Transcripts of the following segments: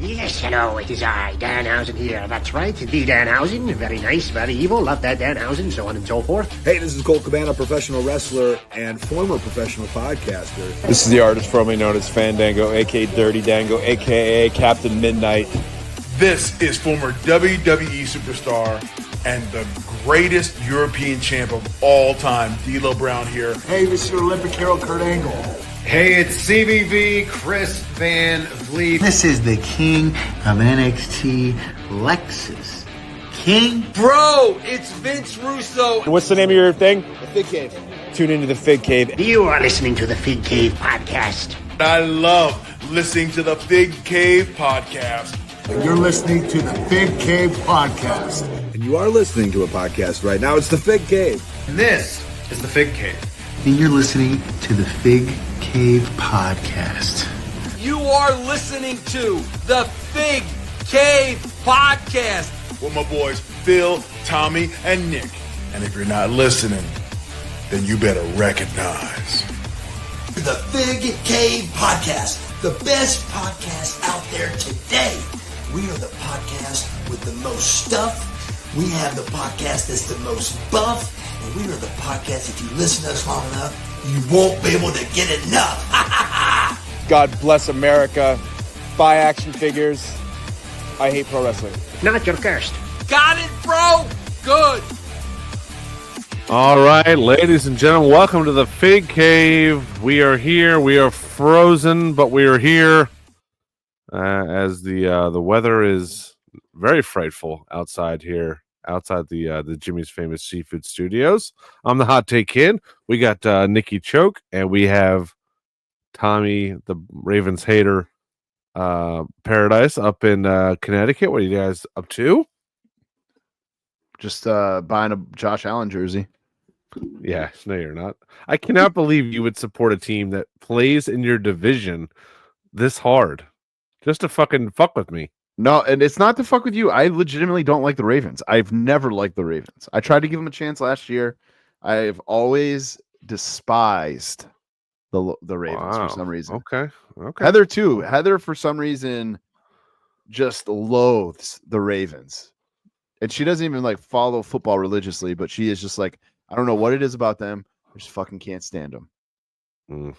Yes, hello, it is I, Danhausen here. That's right, the Danhausen. Very nice, very evil. Love that Danhausen, so on and so forth. Hey, this is Colt Cabana, professional wrestler and former professional podcaster. This is the artist formerly known as Fandango, a.k.a. Dirty Dango, a.k.a. Captain Midnight. This is former WWE superstar and the greatest European champ of all time, D'Lo Brown here. Hey, this is your Olympic hero, Kurt Angle. Hey, it's CVV, Chris Van Vliet. This is the king of NXT, Lexus. King? Bro, it's Vince Russo. What's the name of your thing? The Fig Cave. Tune into the Fig Cave. You are listening to the Fig Cave podcast. I love listening to the Fig Cave podcast. And you're listening to the Fig Cave podcast. And you are listening to a podcast right now. It's the Fig Cave. And this is the Fig Cave. And you're listening to the Fig Cave podcast. You are listening to the Fig Cave podcast. With my boys Phil, Tommy, and Nick. And if you're not listening, then you better recognize. The Fig Cave podcast, the best podcast out there today. We are the podcast with the most stuff. We have the podcast that's the most buff. And we are the podcast, if you listen to us long enough, you won't be able to get enough. God bless America. Buy action figures. I hate pro wrestling. Not your cursed. Got it, bro? Good. All right, ladies and gentlemen, welcome to the Fig Cave. We are here. We are frozen, but we are here as the weather is very frightful outside here. Outside the Jimmy's Famous Seafood Studios. I'm the Hot Take Kid. We got Nikki Choke, and we have Tommy, the Ravens hater, Paradise up in Connecticut. What are you guys up to? Just buying a Josh Allen jersey. Yeah, no, you're not. I cannot believe you would support a team that plays in your division this hard just to fucking fuck with me. No, and it's not to fuck with you. I legitimately don't like the Ravens. I've never liked the Ravens. I tried to give them a chance last year. I've always despised the Ravens for some reason. Okay. Heather too. Heather for some reason just loathes the Ravens. And she doesn't even like follow football religiously, but she is just like, I don't know what it is about them. I just fucking can't stand them.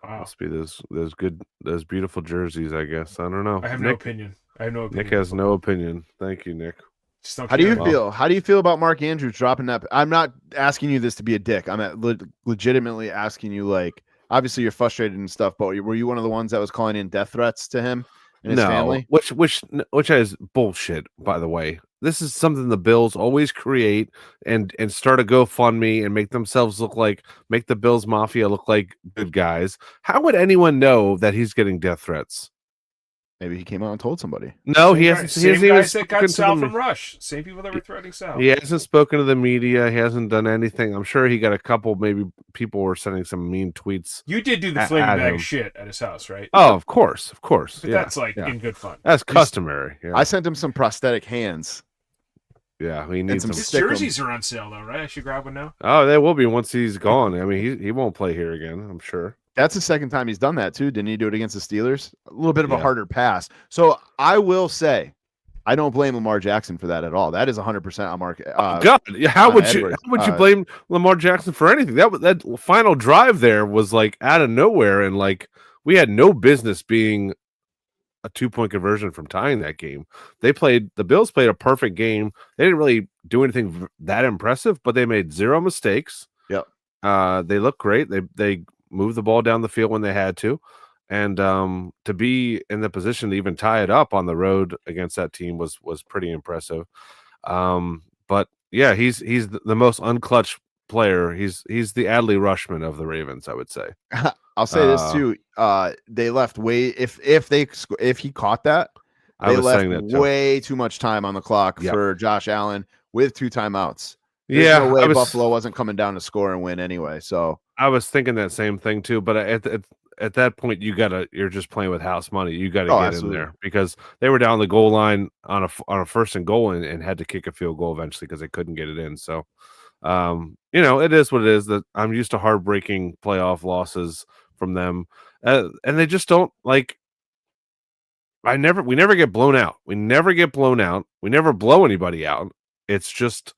Wow. Must be those beautiful jerseys, I guess. I don't know. I have no opinion. Nick has no opinion. Thank you, Nick. How do you feel? How do you feel about Mark Andrews dropping that? I'm not asking you this to be a dick. I'm legitimately asking you, like, obviously you're frustrated and stuff, but were you one of the ones that was calling in death threats to him and his family? Which is bullshit, by the way. This is something the Bills always create and start a GoFundMe and make the Bills Mafia look like good guys. How would anyone know that he's getting death threats? Maybe he came out and told somebody. No, he hasn't. Same guys that got Sal from Rush. Same people that were threatening Sal. He hasn't spoken to the media. He hasn't done anything. I'm sure he got a couple. Maybe people were sending some mean tweets. You did do the fling bag shit at his house, right? Oh, of course. But that's in good fun. That's customary. Yeah. I sent him some prosthetic hands. Yeah, he needs some. His jerseys are on sale though, right? I should grab one now. Oh, they will be once he's gone. I mean, he won't play here again, I'm sure. That's the second time he's done that too. Didn't he do it against the Steelers? A little bit of a harder pass. So I will say, I don't blame Lamar Jackson for that at all. That is 100% on Mark. God, how would you blame Lamar Jackson for anything? That final drive there was like out of nowhere, and like we had no business being a 2-point conversion from tying that game. The Bills played a perfect game. They didn't really do anything that impressive, but they made zero mistakes. Yep. They looked great. They moved the ball down the field when they had to. And to be in the position to even tie it up on the road against that team was pretty impressive. But yeah, he's the most unclutched player. He's the Adley Rushman of the Ravens, I would say. I'll say this too. They left way if he caught that, they left way too much time on the clock for Josh Allen with 2 timeouts. There's no way Buffalo wasn't coming down to score and win anyway. So I was thinking that same thing too. But at that point, you're just playing with house money. You got to get absolutely. in there because they were down the goal line on a first and goal and had to kick a field goal eventually because they couldn't get it in. So, it is what it is. That I'm used to heartbreaking playoff losses from them, and they just don't like. we never get blown out. We never get blown out. We never blow anybody out. It's just,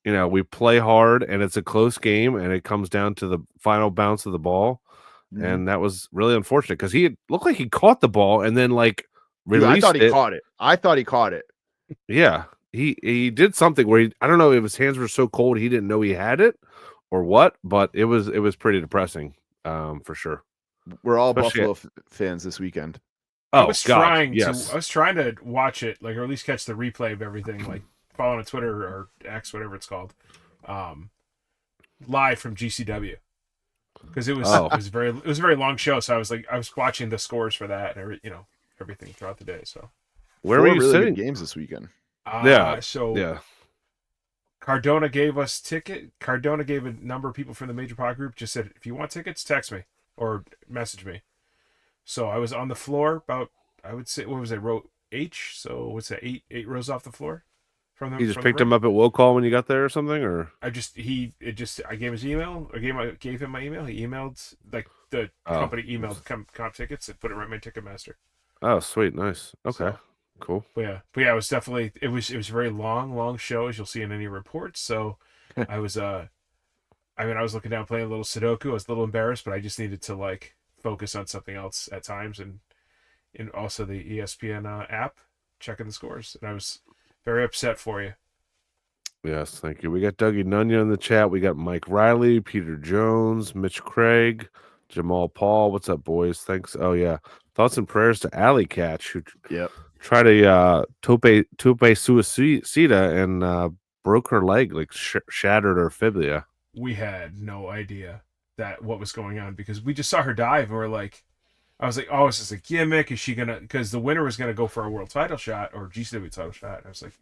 we play hard and it's a close game and it comes down to the final bounce of the ball. Mm-hmm. And that was really unfortunate because he looked like he caught the ball and then released it. I thought he caught it. I thought he caught it. Yeah. He did something where I don't know if his hands were so cold he didn't know he had it or what, but it was pretty depressing, for sure. We're all Buffalo fans this weekend. I was trying to watch it, or at least catch the replay of everything, follow on Twitter or X, whatever it's called, live from GCW, because it was a very long show. So I was watching the scores for that and everything throughout the day. So where were you really sitting? Good games this weekend. Cardona gave us ticket. Cardona gave a number of people from the Major Pod group. Just said, if you want tickets, text me or message me. So I was on the floor about, I would say, row H. So what's that? Eight rows off the floor. You just picked him up at will call when you got there or something, or I gave his email. I gave him my email. He emailed the company emailed comp tickets and put it right in my Ticketmaster. Oh, sweet, nice. Okay. Cool. But yeah, it was definitely it was a very long show, as you'll see in any reports. So I was I was looking down playing a little Sudoku. I was a little embarrassed, but I just needed to focus on something else at times, and also the ESPN app checking the scores. And I was very upset for you. Yes, thank you. We got Dougie Nunya in the chat. We got Mike Riley, Peter Jones, Mitch Craig, Jamal Paul. What's up, boys? Thanks. Oh yeah, thoughts and prayers to Alley Catch, who tried a tope suicida and broke her leg, shattered her fibula. We had no idea what was going on because we just saw her dive and I was like, oh, is this a gimmick? Is she gonna? Because the winner was gonna go for a world title shot or GCW title shot. And I was like,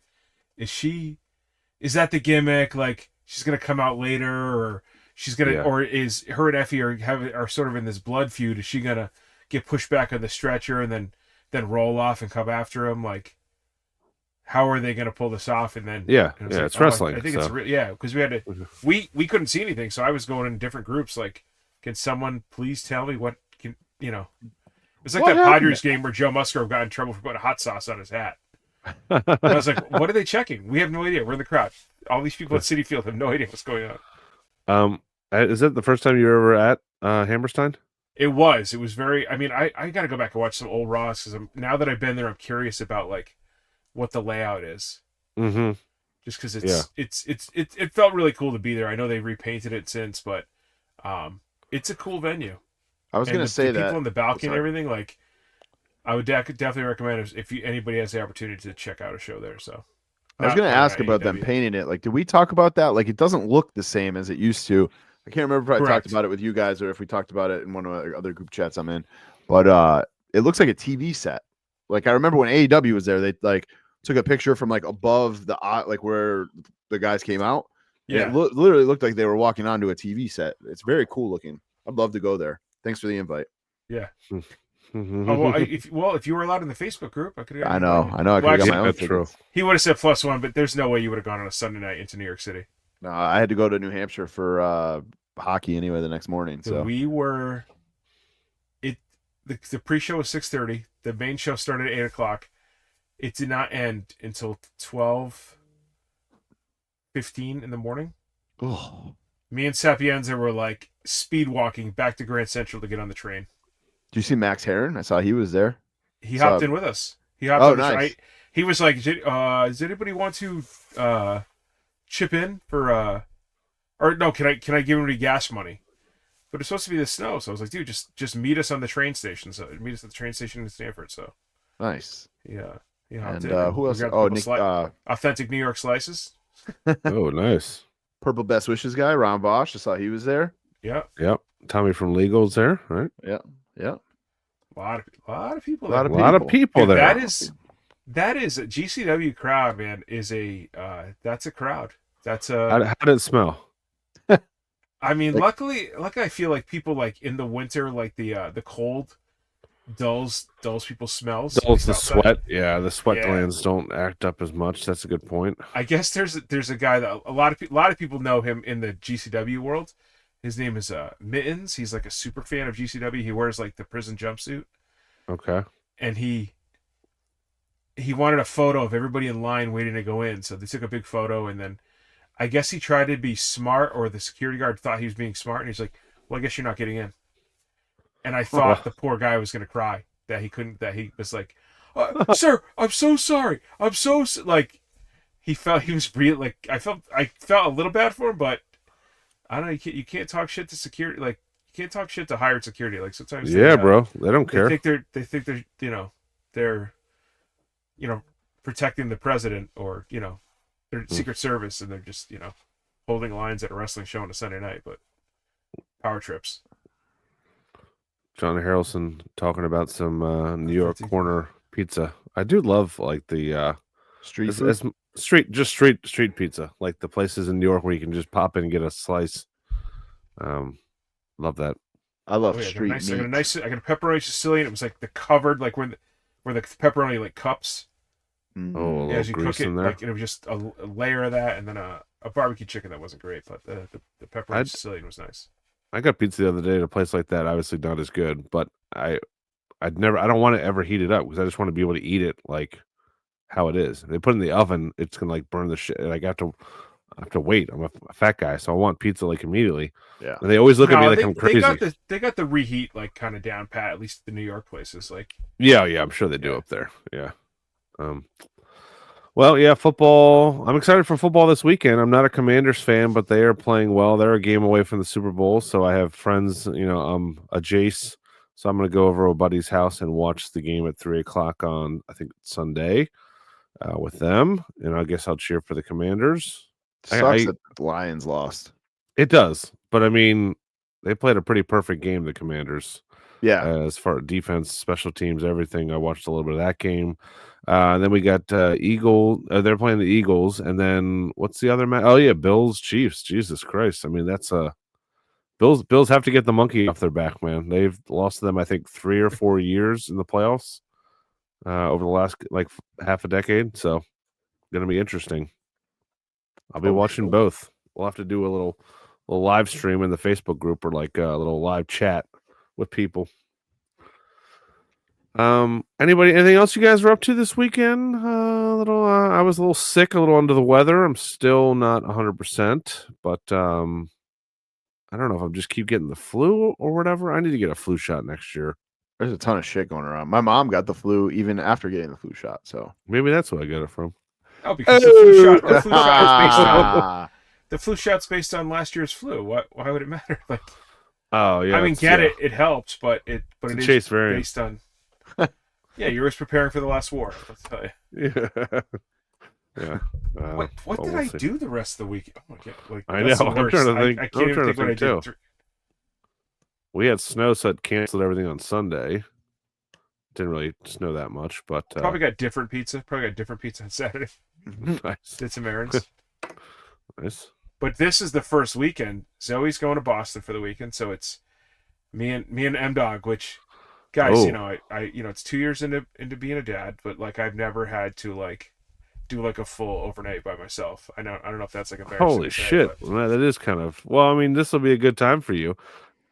is that the gimmick? She's gonna come out later, or she's gonna, or is her and Effie are sort of in this blood feud? Is she gonna get pushed back on the stretcher and then roll off and come after him? How are they gonna pull this off? And then it's wrestling. I think it's because we had to we couldn't see anything, so I was going in different groups. Can someone please tell me what can It's like that Padres game where Joe Musgrove got in trouble for putting hot sauce on his hat. And I was like, what are they checking? We have no idea. We're in the crowd. All these people at Citi Field have no idea what's going on. Is it the first time you were ever at Hammerstein? It was very, I got to go back and watch some old Raws because now that I've been there, I'm curious about what the layout is. Mm-hmm. Just because it felt really cool to be there. I know they repainted it since, but it's a cool venue. I was going to say that people on the balcony and everything, I would definitely recommend if anybody has the opportunity to check out a show there. So I was going to ask about them painting it. Did we talk about that? It doesn't look the same as it used to. I can't remember if I talked about it with you guys or if we talked about it in one of the other group chats I'm in. But it looks like a TV set. I remember when AEW was there, they took a picture from above the where the guys came out. Yeah, it literally looked like they were walking onto a TV set. It's very cool looking. I'd love to go there. Thanks for the invite. Yeah. If you were allowed in the Facebook group, I could. I know. I could have got my own. True. He would have said +1, but there's no way you would have gone on a Sunday night into New York City. No, I had to go to New Hampshire for hockey anyway the next morning. So we were. The pre-show was 6:30. The main show started at 8:00. It did not end until 12:15 in the morning. Oh. Me and Sapienza were speed walking back to Grand Central to get on the train. Did you see Max Heron? I saw he was there. He hopped in with us. Nice. He was like, does anybody want to chip in for or no, can I give anybody gas money? But it's supposed to be the snow, so I was like, dude, just meet us on the train station. So meet us at the train station in Stanford. So nice. Yeah. And who else? Nick, authentic New York slices. Oh, nice. Purple Best Wishes guy, Ron Bosch. I saw he was there. Yeah. Yep. Tommy from Legal's there, right? Yeah. Yeah. A lot of people. A lot of people there. That is a GCW crowd, man. That's a crowd. That's a. How did it smell? Luckily, I feel like people in the winter, the cold dulls people's smells. Dulls the sweat. Yeah, the sweat glands don't act up as much. That's a good point. I guess there's a guy that a lot of people know him in the GCW world. His name is Mittens. He's a super fan of GCW. He wears the prison jumpsuit. Okay. And he he wanted a photo of everybody in line waiting to go in. So they took a big photo, and then I guess he tried to be smart, or the security guard thought he was being smart, and he's like, "Well, I guess you're not getting in." And I thought the poor guy was going to cry that he couldn't. That he was like, "Sir, I'm so sorry. I'm so like." He felt he was really like I felt a little bad for him, but I don't know. You can't talk shit to security. Like you can't talk shit to hired security. Like sometimes bro, they don't care. They think they're they're protecting the president or their Secret Service, and they're just holding lines at a wrestling show on a Sunday night. But power trips. John Harrelson talking about some New York corner pizza. I do love like the street pizza, like the places in New York where you can just pop in and get a slice. Love that. I love street meat. I got a pepperoni Sicilian. It was like the covered, like where the pepperoni like cups. Oh, a as you grease cook it, in there. like it was just a layer of that, and then a barbecue chicken that wasn't great, but the pepperoni Sicilian was nice. I got pizza the other day at a place like that. Obviously not as good, but I don't want to ever heat it up because I just want to be able to eat it like how it is. If they put it in the oven, it's gonna like burn the shit. Like I have to wait. I'm a fat guy, so I want pizza like immediately. Yeah. And they always look at me like I'm crazy. They got the reheat like kind of down pat. At least the New York places, like. Yeah, I'm sure they do up there. Yeah. Well, yeah, football. I'm excited for football this weekend. I'm not a Commanders fan, but they are playing well. They're a game away from the Super Bowl, so I have friends. A Jace, so I'm going to go over to a buddy's house and watch the game at 3:00 on I think Sunday with them, and I guess I'll cheer for the Commanders. Sucks that the Lions lost. It does, but I mean, they played a pretty perfect game. The Commanders. Yeah, as far as defense, special teams, everything. I watched a little bit of that game. Then we got Eagle. They're playing the Eagles, and then what's the other match? Oh yeah, Bills Chiefs. Jesus Christ! I mean, that's Bills have to get the monkey off their back, man. They've lost to them, I think, 3 or 4 years in the playoffs over the last like half a decade. So, going to be interesting. I'll be watching both. We'll have to do a little live stream in the Facebook group or like a little live chat with people. Anything else you guys were up to this weekend? I was a little sick, a little under the weather. I'm still not 100%, but I don't know if I'm just keep getting the flu or whatever. I need to get a flu shot next year. There's a ton of shit going around. My mom got the flu even after getting the flu shot, so maybe that's where I got it from. Oh, because the flu shot's based on last year's flu. Why would it matter? Like, oh yeah, I mean, it helps, but it is based on. Yeah, you were preparing for the last war. Let's tell you. Yeah. What did I do the rest of the week? Oh my God! Like, I know. I'm trying to think. I can't even think what I did. We had snow, so it canceled everything on Sunday. Didn't really snow that much, but probably got different pizza. Probably got different pizza on Saturday. Nice. Did some errands. Nice. But this is the first weekend. Zoe's going to Boston for the weekend, so it's me and M Dog. Which, guys, I it's 2 years into being a dad, but like I've never had to like do like a full overnight by myself. I don't know if that's like embarrassing. Holy shit, well, that is kind of. Well, I mean, this will be a good time for you.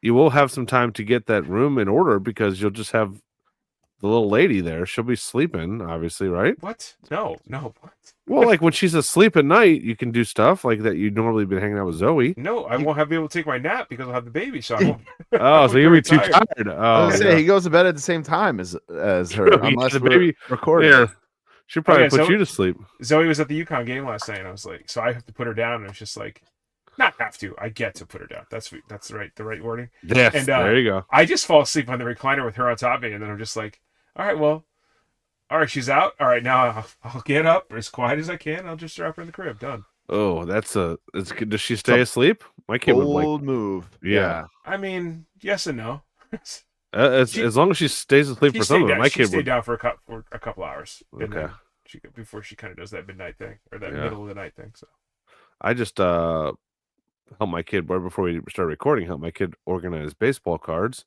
You will have some time to get that room in order because you'll just have the little lady there. She'll be sleeping, obviously, right? What? No, what? Well, like when she's asleep at night, you can do stuff like that you'd normally been hanging out with Zoe. No, I won't be able to take my nap because I'll have the baby. So I won't. Oh, so you'll be too tired. I was say he goes to bed at the same time as her, unless the baby recording. Yeah. She'll probably put you to sleep. Zoe was at the UConn game last night, and I was like, so I have to put her down, and it's just like, not have to. I get to put her down. That's the right wording. Yes, and there you go. I just fall asleep on the recliner with her on top of me, and then I'm just like, all right, she's out. All right, now I'll get up as quiet as I can. I'll just drop her in the crib. Done. Oh, it's good. Does she stay asleep? My kid would like move. Yeah. I mean, yes and no. As long as she stays asleep for some of it, my kid stayed would down for a couple hours. Okay. Before she kind of does that midnight thing or that middle of the night thing. So I just helped my kid right before we started recording. Helped my kid organize baseball cards,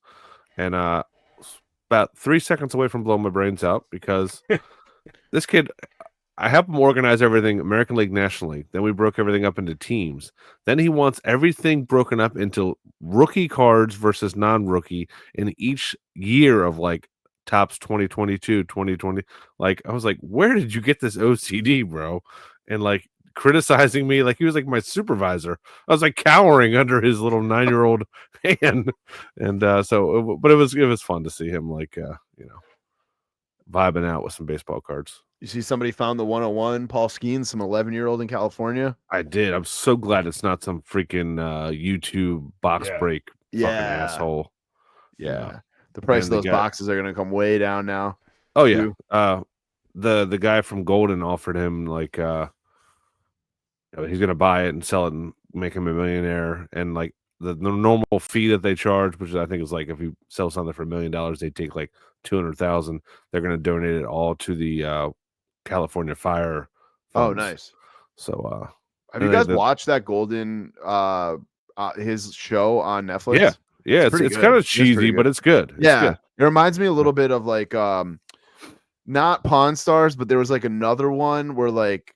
and about 3 seconds away from blowing my brains out because this kid. I help him organize everything, American League, National League. Then we broke everything up into teams. Then he wants everything broken up into rookie cards versus non-rookie in each year of like Tops 2022, 2020. Like, I was like, where did you get this OCD, bro? And like criticizing me like he was like my supervisor. I was like cowering under his little 9-year-old hand. And but it was fun to see him like vibing out with some baseball cards. You see somebody found the 101, Paul Skeens, some 11-year-old in California? I did. I'm so glad it's not some freaking YouTube box break fucking asshole. Yeah. The price of those boxes are going to come way down now. Oh, yeah. The guy from Golden offered him like he's going to buy it and sell it and make him a millionaire. And like the normal fee that they charge, which I think is like if you sell something for $1 million, they take like 200,000. They're going to donate it all to the California fire funds. Oh, nice. So have you guys watched that Golden his show on Netflix? Yeah, it's kind of cheesy, but it's good. It's good. It reminds me a little bit of like not Pawn Stars, but there was like another one where like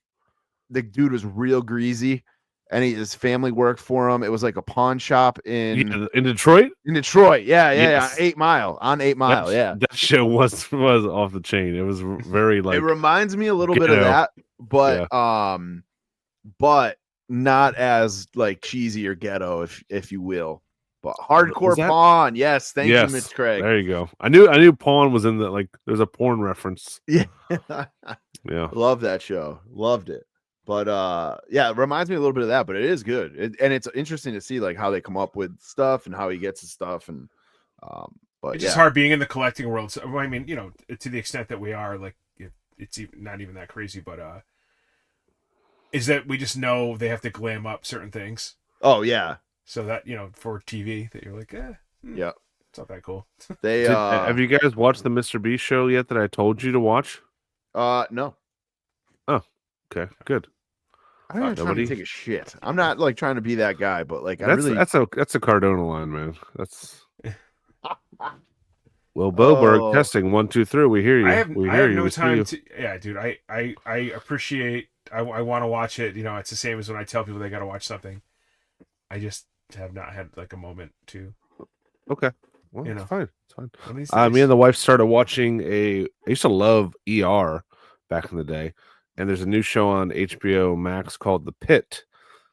the dude was real greasy and his family worked for him. It was like a pawn shop in Detroit. In Detroit, yeah. 8 Mile. That show was off the chain. It was very like. It reminds me a little bit of that, but but not as like cheesy or ghetto, if you will. But hardcore Pawn, yes. Thank you, Mitch Craig. There you go. I knew Pawn was in the like. There's a porn reference. Yeah, yeah. Love that show. Loved it. But it reminds me a little bit of that. But it is good, and it's interesting to see like how they come up with stuff and how he gets his stuff. And but it's just hard being in the collecting world. So, I mean, to the extent that we are, like, it's not even that crazy. But is that we just know they have to glam up certain things. Oh yeah. So that, for TV, that you're like, yeah, it's not that cool. They have you guys watched the Mr. Beast show yet that I told you to watch? No. Oh, okay, good. I'm not trying to take a shit. I'm not like trying to be that guy, but like that's a Cardona line, man. That's Will Boberg testing 1, 2, 3. We hear you. I have no time to. Yeah, dude. I appreciate. I want to watch it. It's the same as when I tell people they got to watch something. I just have not had like a moment to. Okay, well, it's fine. It's fine. Me and the wife started watching I used to love ER back in the day, and there's a new show on HBO Max called The Pit,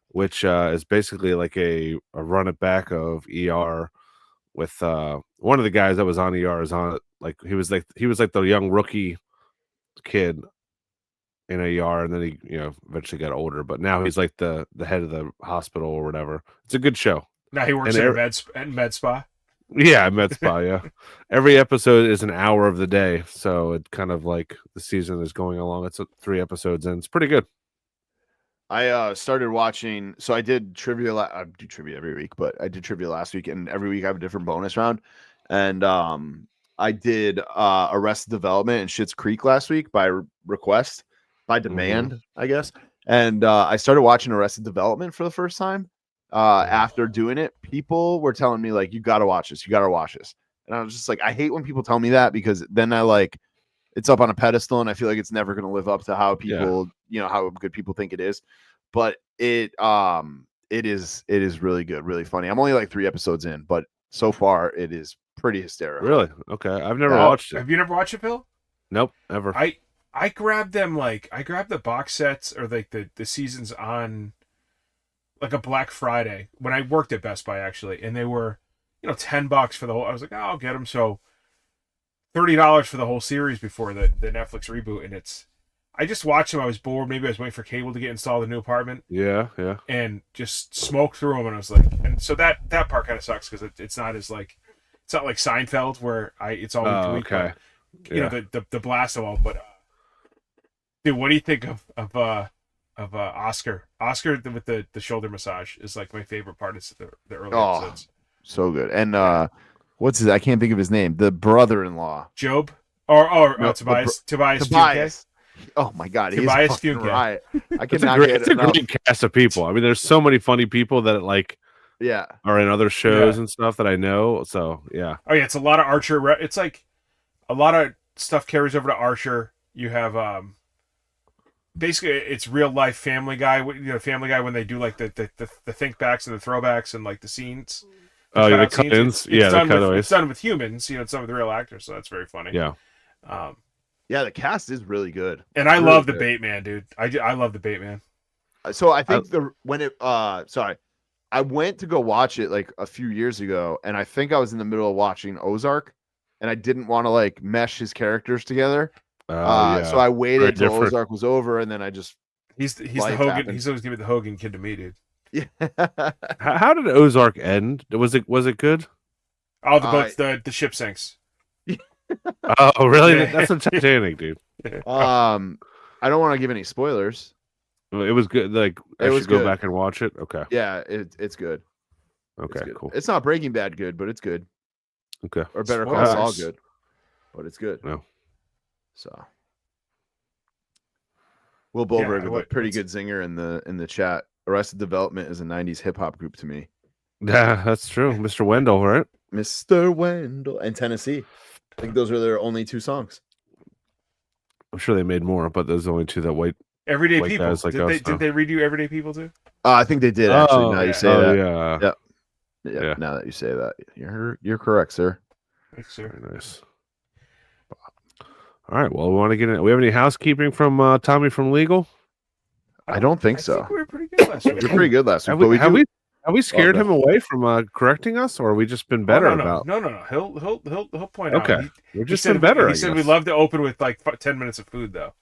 which is basically like a run it back of ER with one of the guys that was on ER is on it. Like he was like the young rookie kid in ER, and then he eventually got older, but now he's like the head of the hospital or whatever. It's a good show. Now he works in med spa. Yeah, med spa. Yeah, every episode is an hour of the day, so it kind of like the season is going along. It's 3 episodes and it's pretty good. I started watching. So I did trivia. I do trivia every week, but I did trivia last week, and every week I have a different bonus round. And I did Arrested Development and Schitt's Creek last week by request. By demand, I guess. And I started watching Arrested Development for the first time after doing it. People were telling me like, you got to watch this. You got to watch this. And I was just like, I hate when people tell me that, because then I like it's up on a pedestal and I feel like it's never going to live up to how people, how good people think it is. But it is really good, really funny. I'm only like 3 episodes in, but so far it is pretty hysterical. Really? Okay. I've never watched it. Have you never watched it, Phil? Nope, ever. I grabbed them I grabbed the box sets or like the seasons on like a Black Friday when I worked at Best Buy actually, and they were $10 for the whole. I was like, I'll get them. So $30 for the whole series before the Netflix reboot, and I just watched them. I was bored. Maybe I was waiting for cable to get installed in the new apartment. Yeah. And just smoked through them, and I was like, and so that part kind of sucks because it's not as like it's not like Seinfeld where it's all week to week. Okay. But, the blast of all, but. Dude, what do you think of Oscar? Oscar with the shoulder massage is like my favorite part of the early episodes. So good. And what's his? I can't think of his name. The brother-in-law, Job, or Tobias. Tobias. Oh my God, Tobias he's right. I cannot get it's a great cast of people. I mean, there's so many funny people that like are in other shows and stuff that I know. So yeah. Oh yeah, it's a lot of Archer. It's like a lot of stuff carries over to Archer. You have basically it's real life Family Guy. Family Guy when they do like the think backs and the throwbacks and like the scenes. Oh, yeah, the cutout scenes. cut-ins. Yeah, the cutaways. It's done with humans. It's done with real actors, so that's very funny. Yeah. Yeah, the cast is really good. And I love the Bateman, dude. I love the Bateman. So I think I went to go watch it like a few years ago, and I think I was in the middle of watching Ozark, and I didn't want to like mesh his characters together. So I waited till Ozark was over, and then I just he's the Hogan. Happened. He's always gonna be the Hogan kid to me, dude. Yeah. How did Ozark end? Was it good? Oh, the ship sinks. Oh, really? That's a Titanic, dude. I don't want to give any spoilers. It was good. Like I should go back and watch it. Okay. Yeah, it's good. Okay, it's good. Cool. It's not Breaking Bad good, but it's good. Okay. Or Better Call Saul good, but it's good. No. So. Will Bolberg with a pretty good zinger in the chat. Arrested Development is a 90s hip hop group to me. Yeah, that's true. Mr. Wendell, right? Mr. Wendell and Tennessee. I think those were their only 2 songs. I'm sure they made more, but those are the only 2 that white Everyday People. Guys like did they redo Everyday People too? I think they did actually. Now you say that. Yeah. Yeah. Now that you say that, you're correct, sir. Thanks, sir. Very nice. All right. Well, we want to get in. We have any housekeeping from Tommy from Legal? I don't think so. I think we were pretty good last week. You're pretty good last week. Have we scared him away from correcting us, or have we just been better about? No. He'll point out. Okay, we're just been better. He said we'd love to open with like 10 minutes of food, though.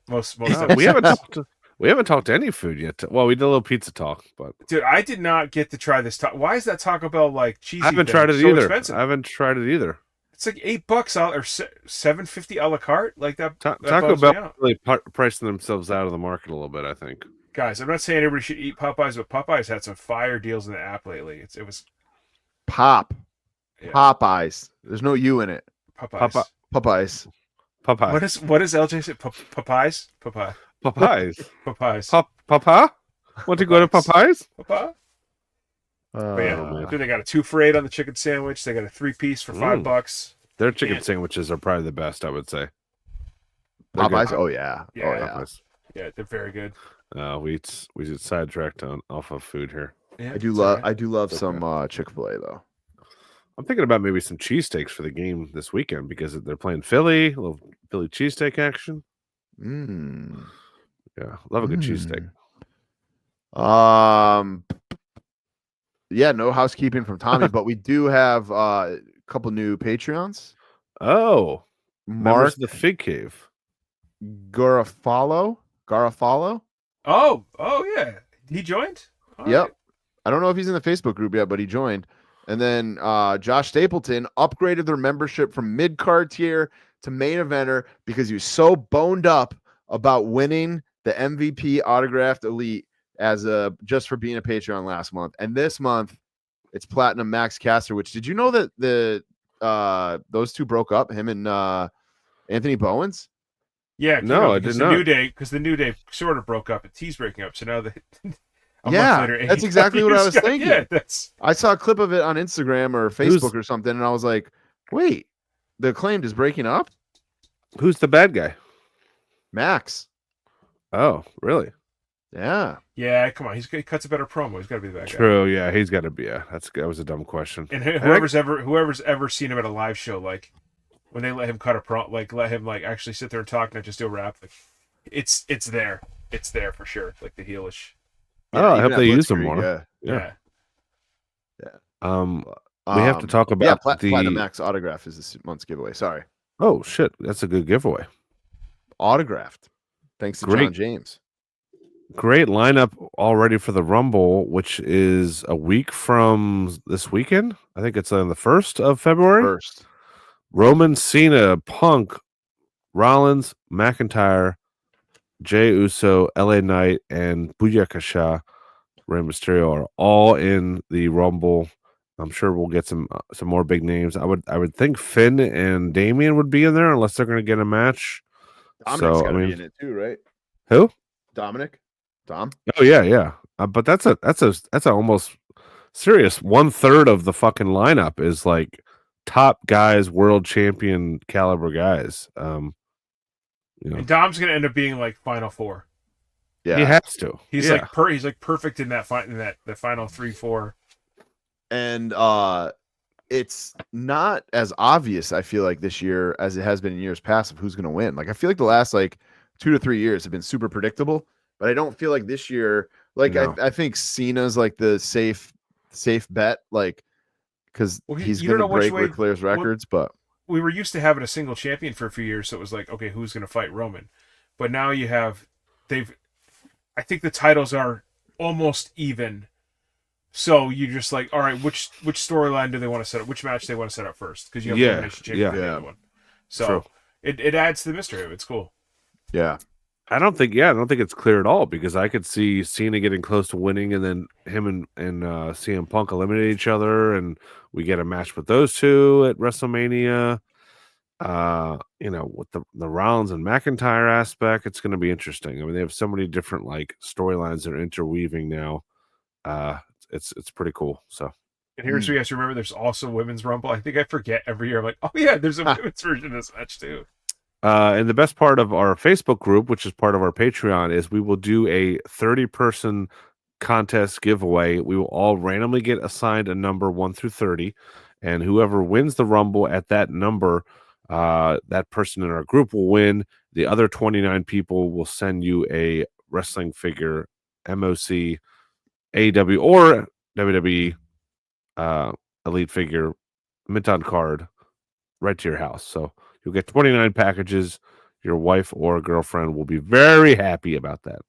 Most we haven't talked to any food yet. Well, we did a little pizza talk, but dude, I did not get to try this. Why is that Taco Bell like cheesy? I haven't tried it either. Expensive? I haven't tried it either. It's like $8 or $7.50 a la carte. Like that. Taco Bell really pricing themselves out of the market a little bit, I think. Guys, I'm not saying everybody should eat Popeyes, but Popeyes had some fire deals in the app lately. It was Popeyes. There's no U in it. Popeyes. Popeyes. What is LJ say? Popeyes? Popeyes. Popeyes. Papa? Want to go to Popeyes? Papa? Dude, they got a 2 for $8 on the chicken sandwich. They got a 3-piece for $5. Their chicken sandwiches are probably the best, I would say. Popeyes? Oh yeah. Yeah, they're very good. We get sidetracked off of food here. Yeah, I do love some Chick-fil-A though. I'm thinking about maybe some cheesesteaks for the game this weekend because they're playing Philly, a little Philly cheesesteak action. Yeah, love a good cheesesteak. Yeah, no housekeeping from Tommy, but we do have a couple new Patreons. Oh, Mark the Fig Cave, Garofalo. Oh yeah, he joined. Yep. Right. I don't know if he's in the Facebook group yet, but he joined. And then Josh Stapleton upgraded their membership from mid-card tier to main eventer because he was so boned up about winning the MVP autographed elite as just for being a Patreon last month. And this month it's Platinum Max Caster, which did you know that those 2 broke up, him and Anthony Bowens? Yeah, no, I did not. Because the New Day sort of broke up, and T's breaking up. So now that's exactly what I was thinking. Yeah, I saw a clip of it on Instagram or Facebook or something, and I was like, "Wait, the Acclaimed is breaking up? Who's the bad guy? Max. Oh, really? Yeah. Yeah, come on. He cuts a better promo. He's got to be the bad guy. True. Yeah, he's got to be. That was a dumb question. And whoever's ever seen him at a live show, like when they let him cut a promo, like let him like actually sit there and talk, not just do a rap. Like, it's there. It's there for sure. Like the heelish. Yeah, I hope they use them more. Yeah. We have to talk about the Platinum Max autograph is this month's giveaway. Sorry. Oh shit, that's a good giveaway. Autographed. Thanks to John James. Great lineup already for the Rumble, which is a week from this weekend. I think it's on the 1st of February. Roman, Cena, Punk, Rollins, McIntyre, Jey Uso, LA Knight, and Booyakasha, Rey Mysterio are all in the Rumble. I'm sure we'll get some more big names. I would think Finn and Damian would be in there unless they're going to get a match. Dominic's got to be in it too, right? Who? Dominic. Dom. Oh yeah. But that's a almost serious 1/3 of the fucking lineup is like top guys, world champion caliber guys. And Dom's gonna end up being like Final 4. Yeah, he has to. He's like perfect in that the final 3-4. and it's not as obvious, I feel like, this year as it has been in years past of who's going to win. Like, I feel like the last 2 to 3 years have been super predictable, but I don't feel like this year. I think Cena's like the safe bet, because he's going to break Ric Flair's records. But we were used to having a single champion for a few years, so it was like, okay, who's going to fight Roman? But now you have I think the titles are almost even. So you're just like, all right, which storyline do they want to set up? Which match they want to set up first? Because you have elimination champion for the other one. So it adds to the mystery of it. It's cool. Yeah. I don't think it's clear at all, because I could see Cena getting close to winning, and then him and CM Punk eliminate each other, and we get a match with those two at WrestleMania. With the Rollins and McIntyre aspect, it's going to be interesting. I mean, they have so many different storylines that are interweaving now. It's pretty cool. So. And here's what you have to remember: there's also Women's Rumble. I think I forget every year. I'm like, oh yeah, there's a women's version of this match too. And the best part of our Facebook group, which is part of our Patreon, is we will do a 30-person contest giveaway. We will all randomly get assigned a number 1 through 30, and whoever wins the Rumble at that number, that person in our group will win. The other 29 people will send you a wrestling figure, MOC, AEW, or WWE elite figure, mint on card, right to your house. So you'll get 29 packages. Your wife or girlfriend will be very happy about that.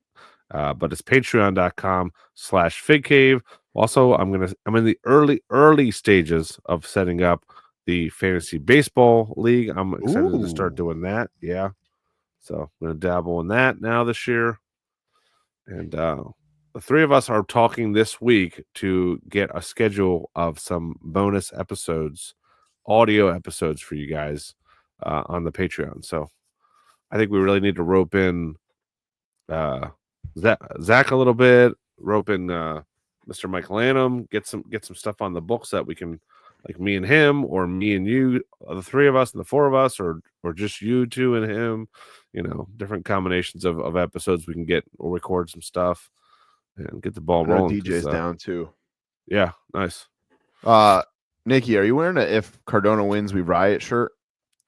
But it's patreon.com/figcave. Also, I'm in the early stages of setting up the fantasy baseball league. I'm excited to start doing that. Yeah. So I'm going to dabble in that now this year. And the three of us are talking this week to get a schedule of some bonus episodes, audio episodes for you guys on the Patreon. So I think we really need to rope in Zach a little bit, rope in Mr. Michael Annam, get some stuff on the books that we can, like me and him, or me and you, the three of us and the four of us, or just you two and him, different combinations of episodes we can get or record some stuff and get the ball rolling. DJ's down too. Yeah, nice. Nikki, are you wearing a "If Cardona wins, we riot" shirt?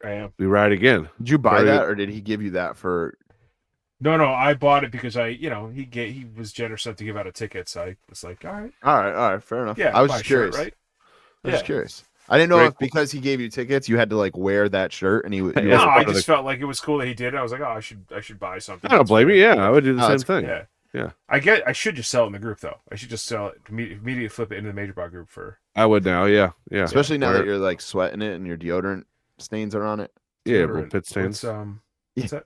I am. We ride again. Did you buy that, or did he give you that for? No, I bought it because he was generous enough to give out a ticket, so I was like, all right, fair enough. Yeah, I was just curious. Shirt, right? I was just curious. I didn't know if because he gave you tickets, you had to wear that shirt, and he. No, I just felt like it was cool that he did it. I was like, I should buy something. I don't blame you. Yeah, I would do the same thing. Yeah. I should just sell it in the group though. I should just sell it immediately, flip it into the Major Bar group for. I would now. Yeah. Especially now that you're sweating it and your deodorant stains are on it. Yeah, little pit stains. What's that?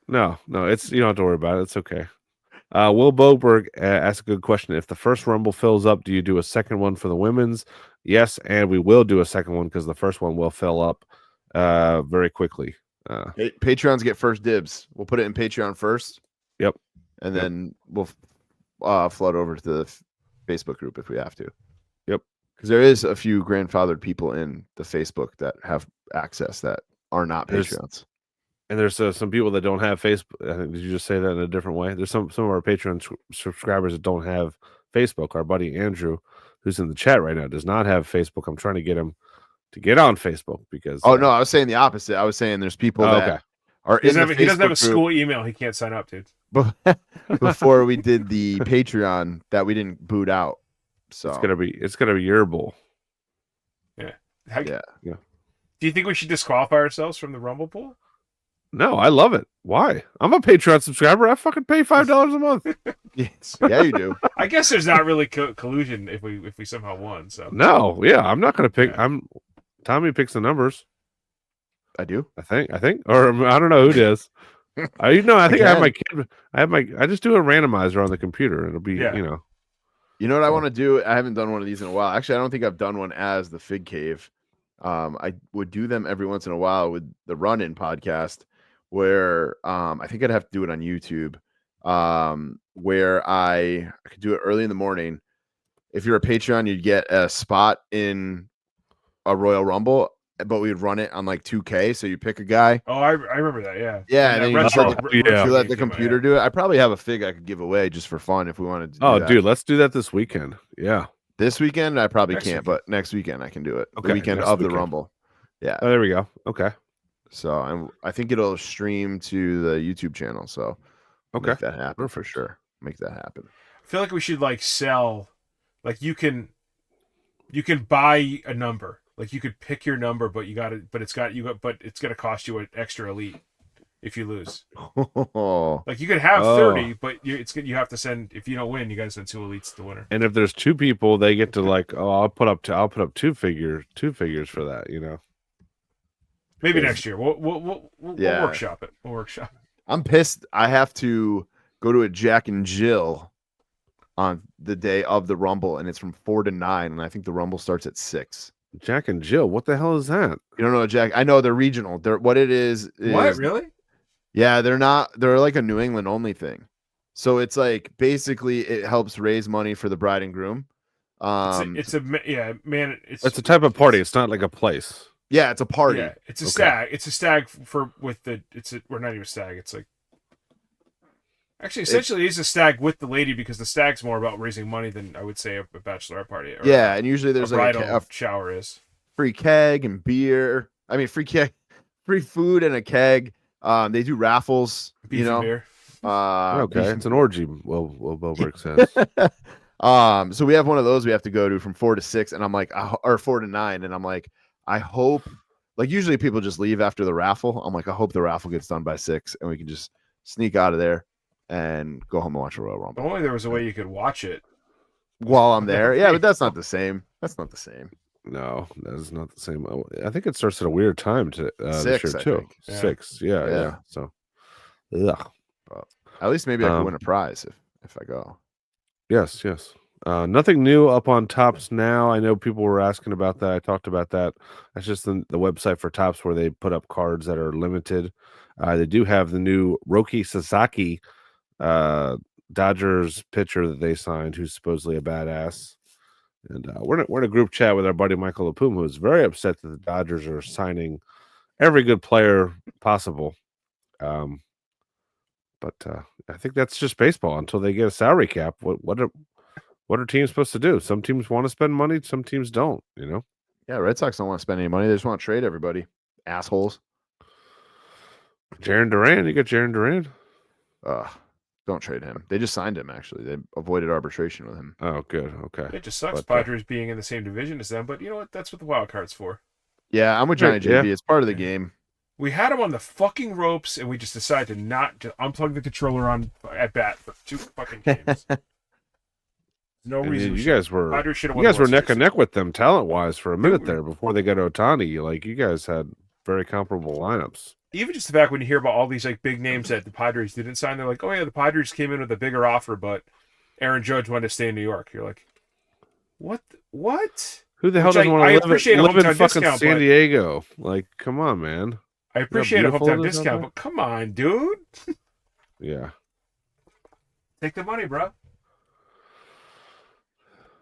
No, it's you don't have to worry about it. It's okay. Will Boberg asked a good question. If the first Rumble fills up, do you do a second one for the women's? Yes, and we will do a second one because the first one will fill up very quickly. Patreons get first dibs. We'll put it in Patreon first. Yep. And then we'll flood over to the Facebook group if we have to. Yep. Because there is a few grandfathered people in the Facebook that have access that are not Patreons. And there's some people that don't have Facebook. Did you just say that in a different way? There's some of our Patreon subscribers that don't have Facebook. Our buddy Andrew, who's in the chat right now, does not have Facebook. I'm trying to get him to get on Facebook because. Oh no, I was saying the opposite. I was saying there's people that are in the Facebook he doesn't have a group. School email. He can't sign up, dude. Before we did the Patreon, that we didn't boot out. So it's gonna be your bowl. Yeah. Yeah. Do you think we should disqualify ourselves from the Rumble pool? No, I love it. Why? I'm a Patreon subscriber. I fucking pay $5 a month. Yeah, you do. I guess there's not really collusion if we somehow won. So no, yeah, I'm not gonna pick. Tommy picks the numbers. I do. I think, or I don't know who does. I think I have my kid. I just do a randomizer on the computer. It'll be You know what I want to do? I haven't done one of these in a while. Actually, I don't think I've done one as the Fig Cave. I would do them every once in a while with the Run-In podcast, where I think I'd have to do it on YouTube, where I could do it early in the morning. If you're a Patreon, you'd get a spot in a Royal Rumble, but we'd run it on 2K. So you pick a guy. Oh, I remember that. Yeah. Yeah. And then you let the computer do it. I probably have a Fig I could give away just for fun if we wanted to do that. Dude, let's do that this weekend. Yeah. This weekend I probably can't, but next weekend I can do it. Okay, the weekend of the Rumble. Yeah. Oh, there we go. Okay. So I think it'll stream to the YouTube channel. So make that happen for sure. Make that happen. I feel like we should like sell, like you can buy a number. Like you could pick your number, but it's gonna cost you an extra elite if you lose. Like you could have 30, but you have to send, if you don't win, you got to send 2 elites to the winner. And if there's 2 people, they get to like, I'll put up 2 figures for that, you know. Maybe next year we'll workshop it. We'll workshop it. I'm pissed. I have to go to a Jack and Jill on the day of the Rumble, and it's from 4 to 9, and I think the Rumble starts at 6. Jack and Jill, what the hell is that? You don't know Jack? I know they're regional. What it is what, really? Yeah, they're like a New England only thing. So it's like basically it helps raise money for the bride and groom. It's a type of party. It's not like a place. Yeah, it's a party. Yeah, it's a stag. It's a stag we're not even a stag. It's like actually essentially it's a stag with the lady, because the stag's more about raising money than I would say a bachelorette party. Yeah, and usually there's like a shower is free keg and beer. I mean, free food and a keg. They do raffles. Beef and beer. Okay, it's an orgy. Well, Boberg says. So we have one of those we have to go to from 4 to 6, and I'm like, or 4 to 9, and I'm like, I hope, like usually people just leave after the raffle. I'm like, I hope the raffle gets done by 6, and we can just sneak out of there and go home and watch a Royal Rumble. If only there was a way you could watch it while I'm there. Yeah, but that's not the same. That's not the same. No, that is not the same. I think it starts at a weird time to 6, this year too. Yeah. 6, yeah. So, ugh. At least maybe I can win a prize if I go. Yes. Nothing new up on Topps now. I know people were asking about that. I talked about that. That's just the website for Topps where they put up cards that are limited. They do have the new Roki Sasaki Dodgers pitcher that they signed, who's supposedly a badass. And we're in a group chat with our buddy Michael LaPuma, who's very upset that the Dodgers are signing every good player possible. But I think that's just baseball until they get a salary cap. What are teams supposed to do? Some teams want to spend money, some teams don't, you know? Yeah, Red Sox don't want to spend any money. They just want to trade everybody. Assholes. Jarren Duran. You got Jarren Duran? Don't trade him. They just signed him, actually. They avoided arbitration with him. Oh, good. Okay. It just sucks Padres being in the same division as them, but you know what? That's what the wild card's for. Yeah, I'm with Johnny JB. It's part of the game. We had him on the fucking ropes, and we just decided to unplug the controller at bat for 2 fucking games. No reason. You guys were neck and neck with them talent-wise for a minute there before they got Ohtani. Like, you guys had very comparable lineups. Even just the fact when you hear about all these like big names that the Padres didn't sign, they're like, oh yeah, the Padres came in with a bigger offer, but Aaron Judge wanted to stay in New York. You're like, what? Who the hell doesn't want to live in fucking San Diego? Like, come on, man. I appreciate a hometown discount, but come on, dude. Yeah. Take the money, bro.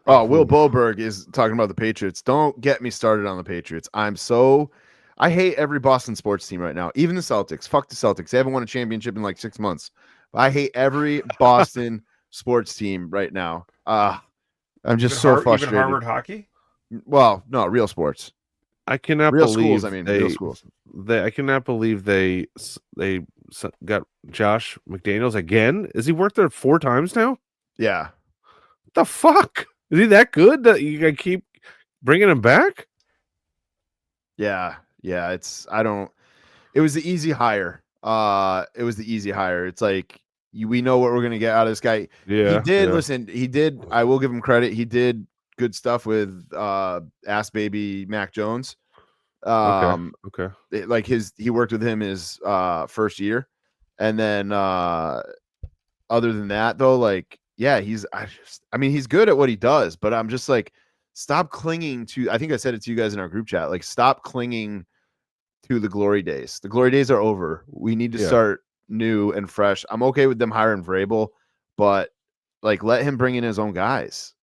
Oh, Will Boberg is talking about the Patriots. Don't get me started on the Patriots. I hate every Boston sports team right now. Even the Celtics. Fuck the Celtics. They haven't won a championship in like 6 months. I hate every Boston sports team right now. I'm just so frustrated. Even Harvard hockey? Well, no, real sports. I cannot real believe schools. I mean, real schools. I cannot believe they got Josh McDaniels again. Has he worked there 4 times now? Yeah. What the fuck? Is he that good that you gotta keep bringing him back? Yeah. It was the easy hire. It's like we know what we're gonna get out of this guy. Yeah. Listen, he did. I will give him credit. He did good stuff with Ass Baby Mac Jones. Okay. Like he worked with him his first year. And then other than that though, like, yeah, he's good at what he does, but I'm just like, stop clinging to, I think I said it to you guys in our group chat, like stop clinging to the glory days. The glory days are over. We need to start new and fresh. I'm okay with them hiring Vrabel, but like let him bring in his own guys.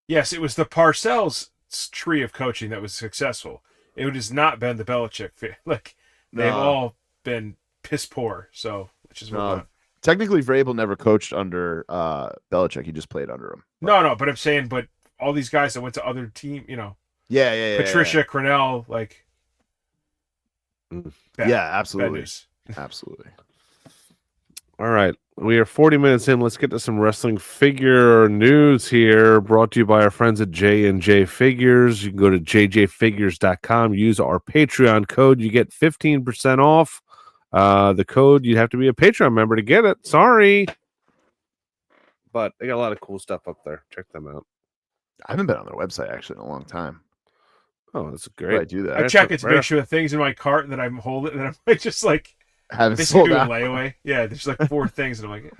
Yes, it was the Parcells tree of coaching that was successful. It has not been the Belichick. Like they've all been piss poor. So which is what Technically, Vrabel never coached under Belichick. He just played under him. No, but I'm saying, but all these guys that went to other team, Yeah. Patricia, Cornell, like. Absolutely. Absolutely. All right. We are 40 minutes in. Let's get to some wrestling figure news here, brought to you by our friends at J&J Figures. You can go to jjfigures.com, use our Patreon code. You get 15% off. The code, you'd have to be a Patreon member to get it. Sorry. But they got a lot of cool stuff up there. Check them out. I haven't been on their website actually in a long time. Oh, that's great. I do that. I check it to make sure the things in my cart that I'm holding, that I might just like haven't sold out. Layaway. Yeah, there's like 4 things, and I'm like,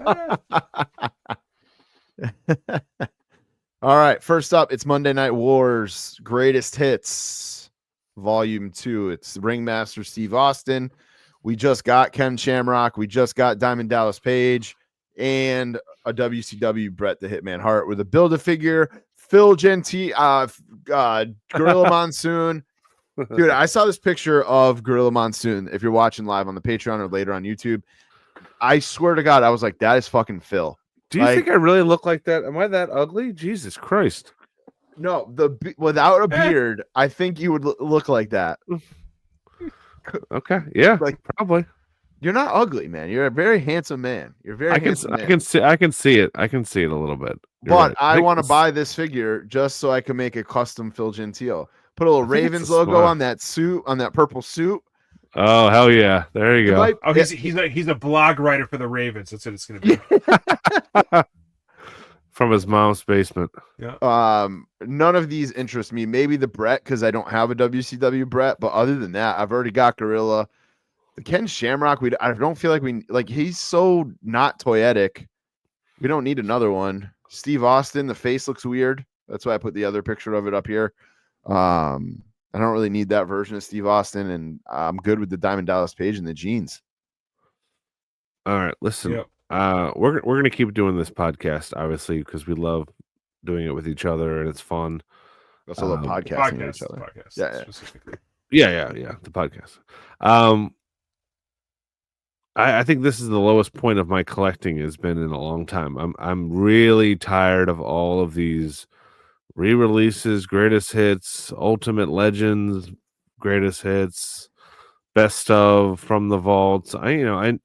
All right. First up, it's Monday Night Wars Greatest Hits, Volume 2. It's Ringmaster Steve Austin. We just got Ken Shamrock. We just got Diamond Dallas Page and a WCW Bret the Hitman Hart with a Build-A-Figure, Phil Gentile, Gorilla Monsoon. Dude, I saw this picture of Gorilla Monsoon. If you're watching live on the Patreon or later on YouTube, I swear to God, I was like, that is fucking Phil. Do you think I really look like that? Am I that ugly? Jesus Christ. No, without a beard, I think you would look like that. Okay. Yeah, like probably. You're not ugly, man. You're a very handsome man. You're very handsome man. I can see it. I can see it a little bit. You're but right. I want to buy this figure just so I can make a custom Phil Gentile. Put a little Ravens logo on that suit, on that purple suit. Oh, hell yeah. There you go. He's a blog writer for the Ravens. That's what it's going to be. From his mom's basement. Yeah. None of these interest me. Maybe the Bret, because I don't have a WCW Bret. But other than that, I've already got Gorilla. The Ken Shamrock, I don't feel like he's so not toyetic. We don't need another one. Steve Austin, the face looks weird. That's why I put the other picture of it up here. I don't really need that version of Steve Austin, and I'm good with the Diamond Dallas Page and the jeans. All right, listen. Yep. We're gonna keep doing this podcast, obviously, because we love doing it with each other and it's fun. We also love podcasting with each other. Yeah. The podcast. I think this is the lowest point of my collecting has been in a long time. I'm really tired of all of these re-releases, greatest hits, ultimate legends, greatest hits, best of from the vaults. I don't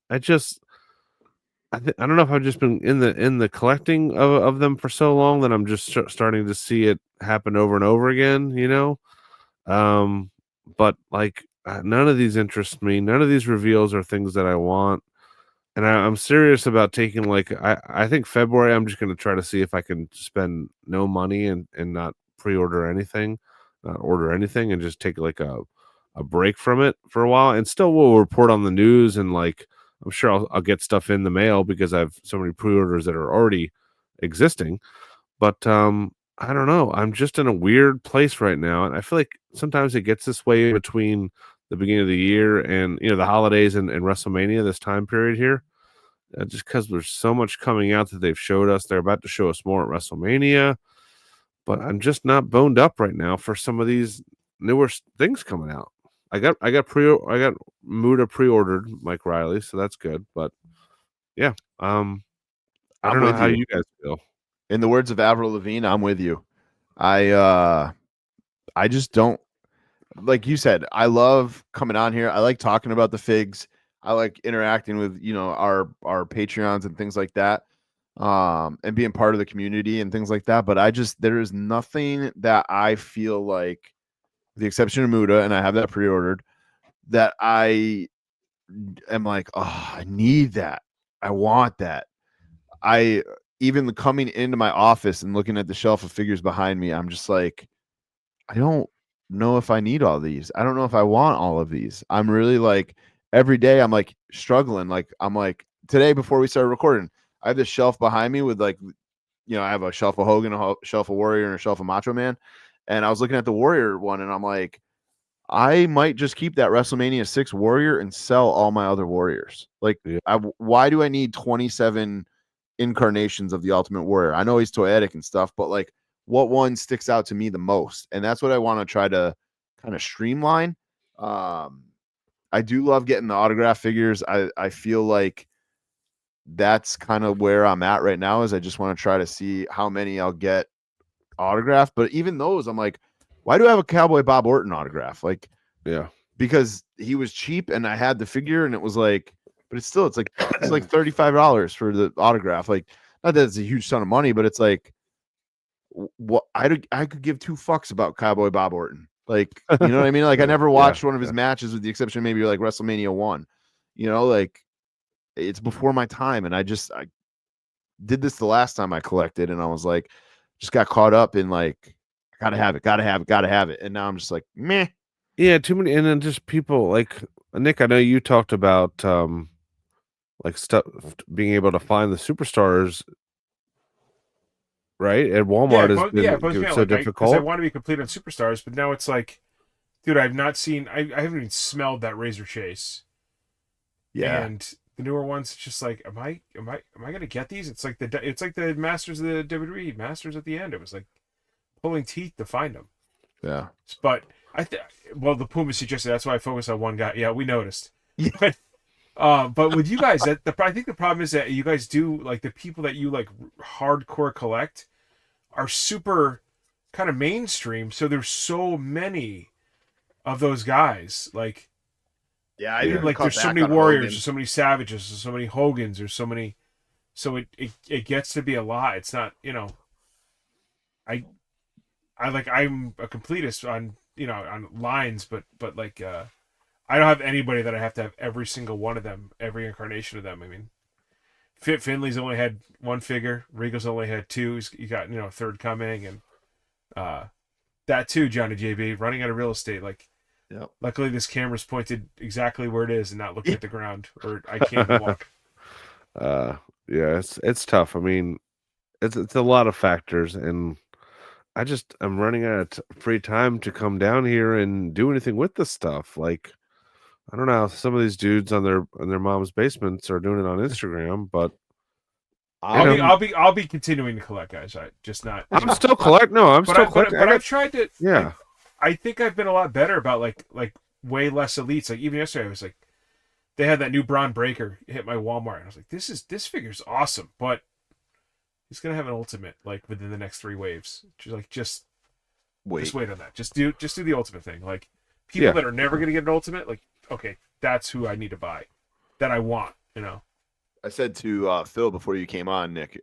know if I've just been in the collecting of them for so long that I'm just starting to see it happen over and over again, but like none of these interest me. None of these reveals are things that I want. And I'm serious about taking I think February I'm just going to try to see if I can spend no money and not pre-order anything, not order anything, and just take like a break from it for a while. And still we'll report on the news, and like I'm sure I'll get stuff in the mail because I have so many pre-orders that are already existing. But I don't know. I'm just in a weird place right now, and I feel like sometimes it gets this way between the beginning of the year and the holidays and WrestleMania, this time period here, just because there's so much coming out that they've showed us. They're about to show us more at WrestleMania, but I'm just not boned up right now for some of these newer things coming out. I got Muda pre-ordered Mike Riley, so that's good. But yeah, I don't know how you guys feel. In the words of Avril Lavigne, I'm with you. I just don't. Like you said, I love coming on here. I like talking about the figs. I like interacting with, our Patreons and things like that. And being part of the community and things like that. But there is nothing that I feel like, with the exception of Muda, and I have that pre-ordered, that I am like, oh, I need that. I want that. Even coming into my office and looking at the shelf of figures behind me, I'm just like, I don't know if I need all these. I don't know if I want all of these. I'm really like, every day I'm like struggling. Like I'm like, today before we started recording, I have this shelf behind me with I have a shelf of Hogan, a shelf of Warrior, and a shelf of Macho Man. And I was looking at the Warrior one, and I'm like, I might just keep that WrestleMania 6 Warrior and sell all my other Warriors. Like, why do I need 27 incarnations of the Ultimate Warrior? I know he's toyetic and stuff, but like, what one sticks out to me the most? And that's what I want to try to kind of streamline. I do love getting the autograph figures. I feel like that's kind of where I'm at right now. Is I just want to try to see how many I'll get autographed. But even those, I'm like, why do I have a Cowboy Bob Orton autograph? Like, yeah, because he was cheap and I had the figure, and it was like, but it's like $35 for the autograph. Like, not that it's a huge ton of money, but it's like, what I could give two fucks about Cowboy Bob Orton. Like, you know what I mean? Like, I never watched one of his matches, with the exception of maybe like WrestleMania 1. You know, like, it's before my time, and I did this the last time I collected, and I was like, just got caught up in like, gotta have it, and now I'm just like, meh. Yeah, too many, and then just people like Nick. I know you talked about like stuff being able to find the superstars, right? At Walmart has been so difficult. I want to be complete on superstars, but now it's like, dude, I've not seen. I haven't even smelled that Razor Chase. Yeah, and the newer ones, it's just like, am I gonna get these? It's like the Masters of the WWE Masters at the end. It was like pulling teeth to find them. Yeah, but the Puma suggested that's why I focus on one guy. Yeah, we noticed. Yeah. But with you guys, I think the problem is that you guys do, like, the people that you like hardcore collect are super kind of mainstream. So there's so many of those guys. Like, yeah, I like there's so many Warriors, there's so many Savages, there's so many Hogans, there's so many. So it gets to be a lot. It's not, I'm a completist on on lines, but like I don't have anybody that I have to have every single one of them, every incarnation of them. I mean, Finley's only had one figure, Regal's only had two. You got Third Coming, and that too, Johnny JB, running out of real estate. Like, yep. Luckily this camera's pointed exactly where it is and not looking at the ground, or I can't walk. Yeah, it's tough. I mean, it's a lot of factors, and I'm running out of free time to come down here and do anything with this stuff. Like, I don't know how some of these dudes on their mom's basements are doing it on Instagram, but I'll be continuing to collect, guys. I'm still collecting. No, I'm still collecting. But I've tried to. Yeah, I think I've been a lot better about like way less elites. Like, even yesterday, I was like, they had that new Braun Breaker hit my Walmart, and I was like, this figure's awesome, but he's gonna have an ultimate like within the next 3 waves. Just wait on that. Just do the ultimate thing. Like, people that are never gonna get an ultimate, like, okay, that's who I need to buy, that I want. I said to Phil before you came on, Nick.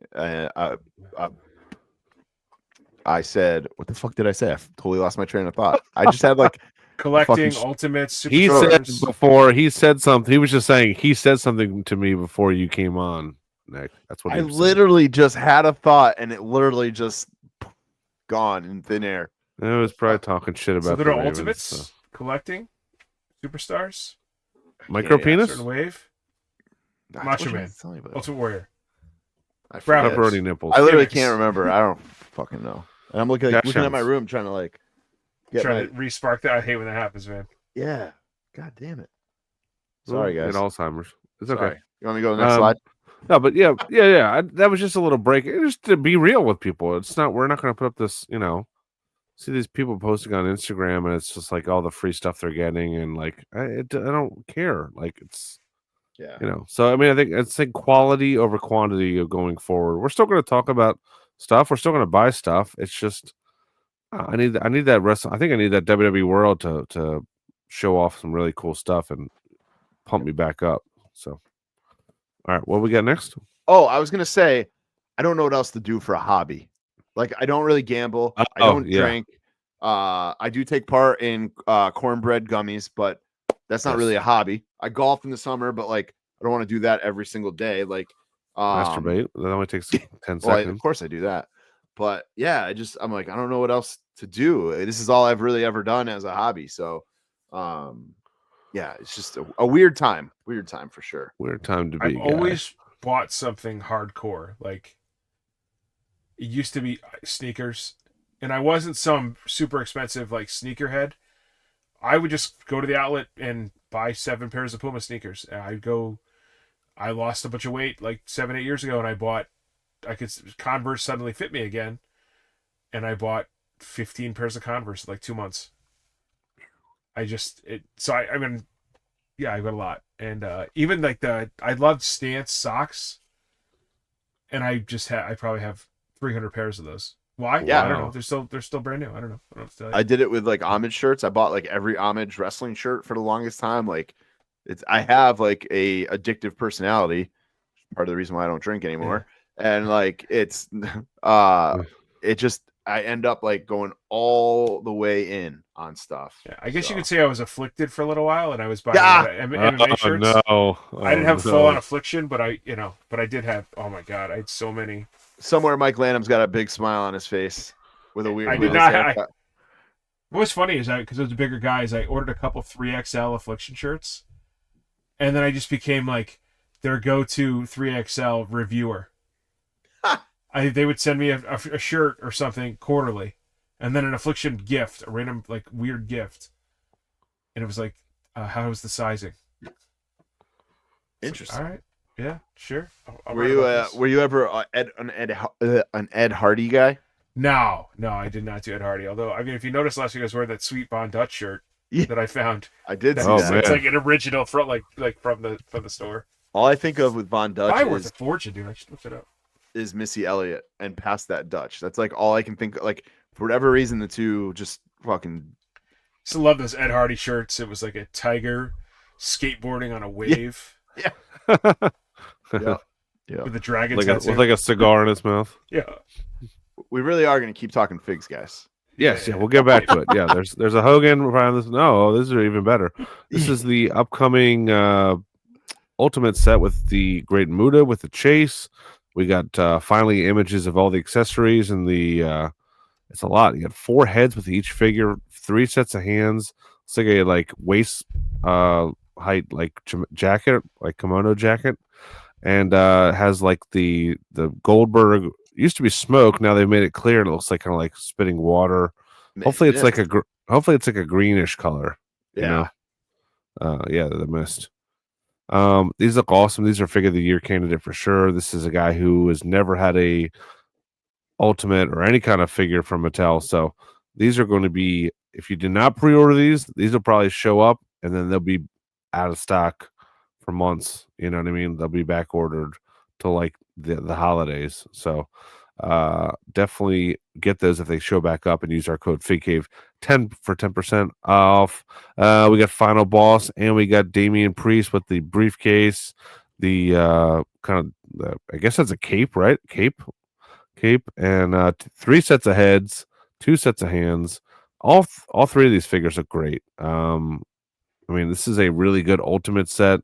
I said, what the fuck did I say? I totally lost my train of thought. I just had like collecting ultimates. He said before. He said something. He was just saying. He said something to me before you came on, Nick. That's what I literally just had a thought, and it literally just gone in thin air. It was probably talking shit about the Ravens, ultimates, collecting superstars, micro penis, certain wave, Macho Man, Ultimate Warrior, pepperoni nipples. I literally can't remember. I don't fucking know. And I'm looking at my room trying to like to re-spark that. I hate when that happens, man. Yeah. God damn it. Sorry, guys. Alzheimer's. It's Sorry. okay. You want me to go to the next slide? No, but yeah. That was just a little break. Just to be real with people. It's not. We're not going to put up this. See these people posting on Instagram, and it's just like all the free stuff they're getting, and like I don't care. Like, it's. Yeah. So I mean, I think it's like quality over quantity of going forward. We're still going to talk about stuff. We're still going to buy stuff. It's just I need that I think I need that WWE World to show off some really cool stuff and pump me back up. So, all right, what we got next? Oh, I was gonna say, I don't know what else to do for a hobby. Like, I don't really gamble. I don't drink. I do take part in cornbread gummies, but that's not really a hobby. I golf in the summer, but like, I don't want to do that every single day. Like, masturbate. That only takes 10 seconds. Of course I do that. But yeah, I'm like, I don't know what else to do. This is all I've really ever done as a hobby. So, yeah, it's just a weird time. Weird time for sure. Weird time to be. I've always bought something hardcore. Like, it used to be sneakers, and I wasn't some super expensive like sneakerhead. I would just go to the outlet and buy 7 pairs of Puma sneakers. And I lost a bunch of weight like 7-8 years ago, and Converse suddenly fit me again, and I bought 15 pairs of Converse in like 2 months. I've got a lot, and even like I loved Stance socks. and I probably have 300 pairs of those. Why? Yeah. I don't know. They're still brand new. I don't know. I don't know what to tell you. I did it with like homage shirts. I bought like every homage wrestling shirt for the longest time. Like I have like a addictive personality. Part of the reason why I don't drink anymore. Yeah. And like it just I end up like going all the way in on stuff. Yeah, I guess you could say I was afflicted for a little while, and I was buying MMA shirts. I didn't have full on affliction, but I did have. Oh my god, I had so many. Somewhere Mike Lanham's got a big smile on his face with a weird. I did not. What was funny is because I was bigger guys, I ordered a couple 3XL affliction shirts, and then I just became like their go-to 3XL reviewer. They would send me a shirt or something quarterly, and then an affliction gift, a random like weird gift, and it was like, how was the sizing? Interesting. All right, yeah, sure. Were you ever an Ed Hardy guy? No, I did not do Ed Hardy. Although, I mean, if you noticed last week, I was wearing that sweet Von Dutch shirt that I found. I did see that. It's like an original from from the store. All I think of with Von Dutch is worth a fortune, dude. I should look it up. Is Missy Elliott and past that Dutch. That's like all I can think of. Like for whatever reason, the two just fucking. Still love those Ed Hardy shirts. It was like a tiger skateboarding on a wave. Yeah. Yeah. With a dragon with like a cigar in his mouth. Yeah. We really are going to keep talking figs, guys. Yes, yeah, we'll get back to it. Yeah, there's a Hogan around this. No, this is even better. This is the upcoming Ultimate set with the Great Muta with the chase. We got finally images of all the accessories and the. It's a lot. You got 4 heads with each figure, 3 sets of hands. It's like a waist height jacket, like kimono jacket, and has like the Goldberg. Used to be smoke. Now they've made it clear. It looks like kind of like spitting water. Hopefully it's like a greenish color. Yeah. Yeah, the mist. These look awesome. These are figure of the year candidate for sure. This is a guy who has never had a Ultimate or any kind of figure from Mattel. So these are going to be, if you did not pre-order these will probably show up and then they'll be out of stock for months. You know what I mean? They'll be back ordered till like the holidays. So definitely get those if they show back up and use our code FigCave 10 for 10% off. We got Final Boss and we got Damian Priest with the briefcase, the kind of I guess that's a cape, right? Cape, and 3 sets of heads, 2 sets of hands. All 3 of these figures are great. I mean, this is a really good Ultimate set.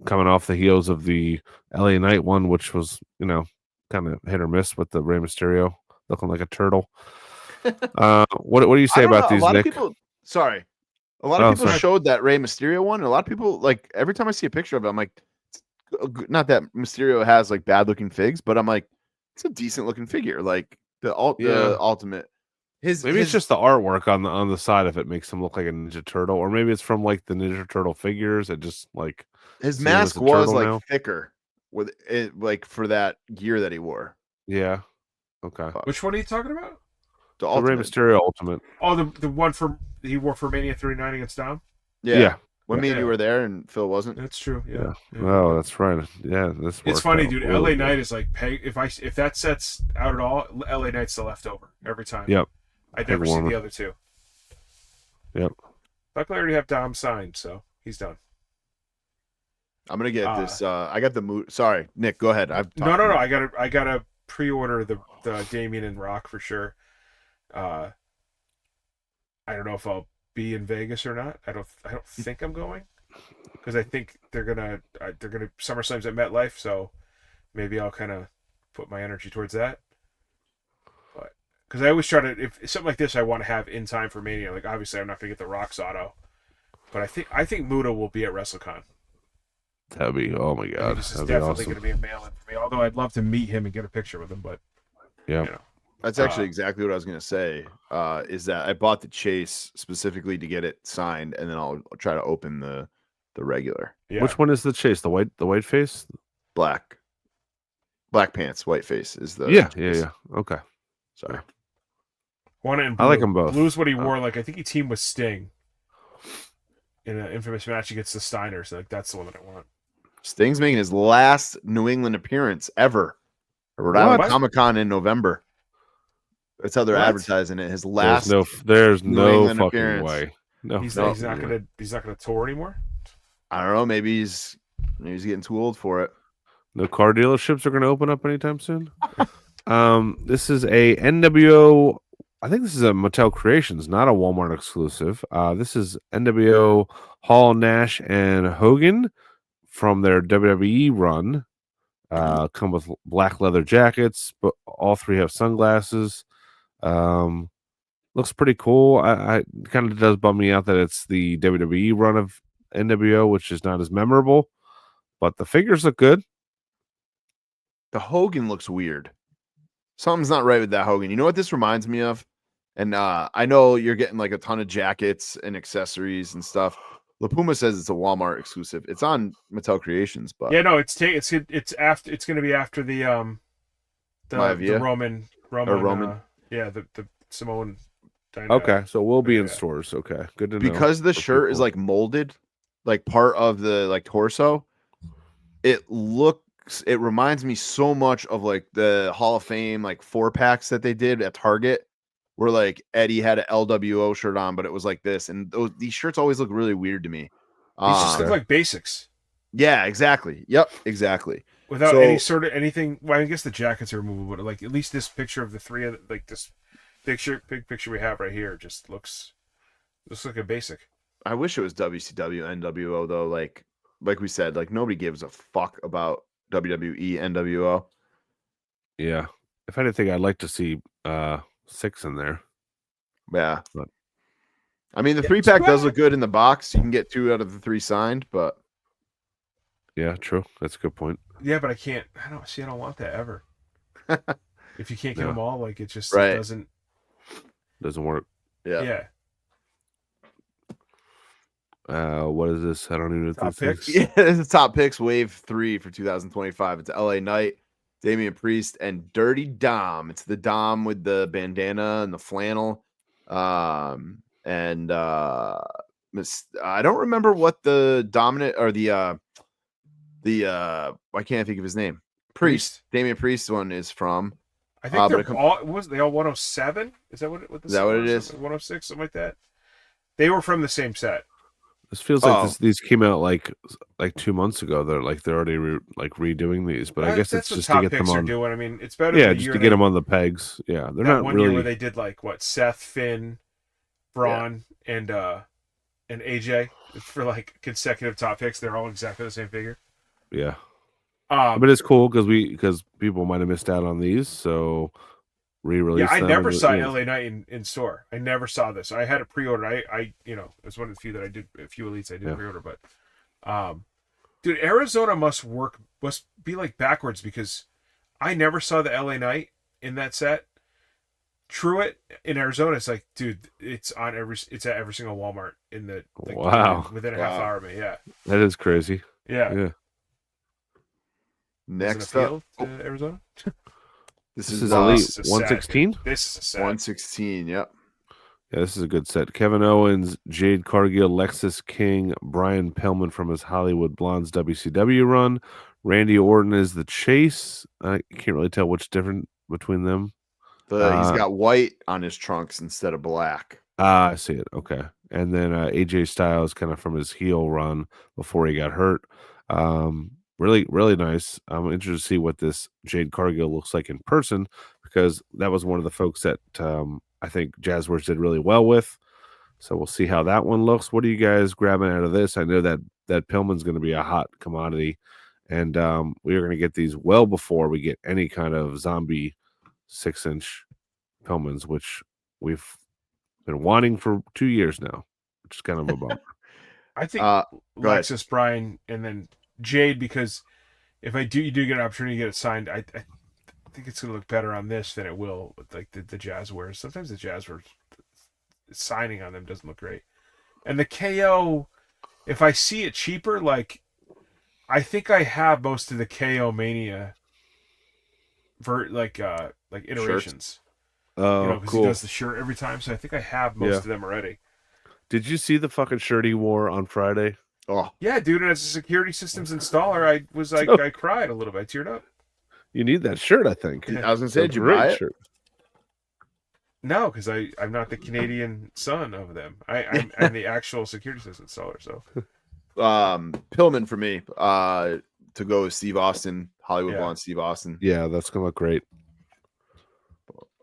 Coming off the heels of the LA Knight one, which was, kind of hit or miss with the Rey Mysterio looking like a turtle. What do you say about these, Nick? A lot of people showed that Rey Mysterio one, and a lot of people, like, every time I see a picture of it, I'm like, not that Mysterio has like bad looking figs, but I'm like, it's a decent looking figure. Like the Ultimate. It's just the artwork on the side of it makes him look like a Ninja Turtle, or maybe it's from like the Ninja Turtle figures. It just like his mask was like thicker with it, like for that gear that he wore. Yeah. Okay. Which one are you talking about? The Rey Mysterio Ultimate. Oh, the one he wore for Mania 39 against Dom. Yeah. When me and you were there and Phil wasn't. That's true. Yeah. Oh, that's right. Yeah, it's funny, dude. LA Knight is like if that set's out at all, LA Knight's the leftover every time. Yep. I never see the other 2. Yep. Luckily, I already have Dom signed, so he's done. I'm gonna get this. I got the mood. Sorry, Nick. Go ahead. No. I gotta pre-order the Damien and Rock for sure. I don't know if I'll be in Vegas or not. I don't think I'm going because I think they're gonna SummerSlam's at MetLife, so maybe I'll kind of put my energy towards that. But because I always try to, if something like this I want to have in time for Mania. Like obviously I'm not gonna get the Rock's auto, but I think Muta will be at WrestleCon. That'd be, oh my god, this is definitely going to be a mail-in for me. Although I'd love to meet him and get a picture with him, but yeah. That's actually exactly what I was going to say. Is that I bought the chase specifically to get it signed, and then I'll try to open the regular. Yeah. Which one is the chase? The white face? Black pants, white face is the chase. Yeah. Okay. Sorry. One in blue. I like them both. Blue's what he wore. Like I think he teamed with Sting in an infamous match against the Steiners. Like that's the one that I want. Sting's making his last New England appearance ever. Rhode Island Comic-Con in November. That's how they're advertising it. His last. There's New no England fucking appearance. way. No, he's not gonna tour anymore. I don't know. Maybe he's getting too old for it. No car dealerships are going to open up anytime soon. This is a NWO. I think this is a Mattel Creations, not a Walmart exclusive. This is NWO Hall, Nash, and Hogan from their WWE run. Come with black leather jackets, but all three have sunglasses. Looks pretty cool. I kind of does bum me out that it's the WWE run of NWO, which is not as memorable, but the figures look good. The Hogan looks weird. Something's not right with that Hogan. You know what this reminds me of? And I know you're getting like a ton of jackets and accessories and stuff. La Puma says it's a Walmart exclusive. It's on Mattel Creations, but yeah, no, it's going to be after the Roman, the Samoan. Okay, so we'll be in stores. Okay, good to know. Because the shirt is like molded, like part of the like torso. It reminds me so much of like the Hall of Fame like 4-packs that they did at Target, where like Eddie had an LWO shirt on, but it was like this, and these shirts always look really weird to me. These just look like basics. Yeah, exactly. Yep, exactly. Without any sort of anything. Well, I guess the jackets are removable, but like at least this picture of the three of like this big picture we have right here just looks like a basic. I wish it was WCW NWO though. Like we said, like nobody gives a fuck about WWE NWO. Yeah, if anything, I'd like to see 6 in there. Yeah, but I mean the 3-pack does look good in the box. You can get 2 out of the 3 signed, but yeah, true. That's a good point. Yeah, but I don't want that ever. If you can't get them all, like it just doesn't work. Yeah. What is this? I don't even know. Top picks. Yeah, this is top picks wave 3 for 2025. It's LA Knight, Damian Priest, and Dirty Dom. It's the Dom with the bandana and the flannel. I don't remember what the dominant or the I can't think of his name. Priest. Damian Priest one is from. I think they're all 107? Is that what it is? 106, something like that. They were from the same set. This feels like these came out like 2 months ago. They're already redoing these, but I guess it's just to get them on. Doing. I mean, it's better. Yeah, just to get them on the pegs. Yeah, they're not one really. Year where they did like what Seth, Finn, Braun, and AJ for like consecutive top picks. They're all exactly the same figure. Yeah, but it's cool because people might have missed out on these, so re-release. Yeah, I never saw LA Knight in store. I never saw this. I had a pre-order. I it's one of the few that I did. A few elites I did pre-order, but dude, Arizona must be like backwards because I never saw the LA Knight in that set. Truett in Arizona, it's like, dude, it's at every single Walmart in the within a half hour of me. Yeah, that is crazy. Yeah. Next up, Arizona. This is Elite 116. This is a set. 116. Yep. Yeah, this is a good set. Kevin Owens, Jade Cargill, Lexus King, Brian Pillman from his Hollywood Blondes WCW run. Randy Orton is the Chase. I can't really tell which different between them. He's got white on his trunks instead of black. I see it. Okay. And then AJ Styles kind of from his heel run before he got hurt. Really, really nice. I'm interested to see what this Jade Cargill looks like in person because that was one of the folks that I think Jazzwares did really well with. So we'll see how that one looks. What are you guys grabbing out of this? I know that Pillman's going to be a hot commodity, and we are going to get these well before we get any kind of zombie 6-inch Pillmans, which we've been wanting for 2 years now, which is kind of a bummer. I think Lexus, Brian, and then Jade, because if you do get an opportunity to get it signed, I think it's going to look better on this than it will with like the Jazzwares. Sometimes the Jazzwares signing on them doesn't look great. And the KO, if I see it cheaper, like I think I have most of the KO Mania iterations. Oh, because cool. he does the shirt every time, so I think I have most of them already. Did you see the fucking shirt he wore on Friday? Oh yeah, dude. And as a security systems installer, I cried a little bit. I teared up. You need that shirt, I think. I was gonna say, did you buy it? Shirt. No, because I'm not the Canadian son of them. I'm the actual security system installer. So, Pillman for me. To go with Steve Austin, Hollywood Blonde Steve Austin. Yeah, that's gonna look great.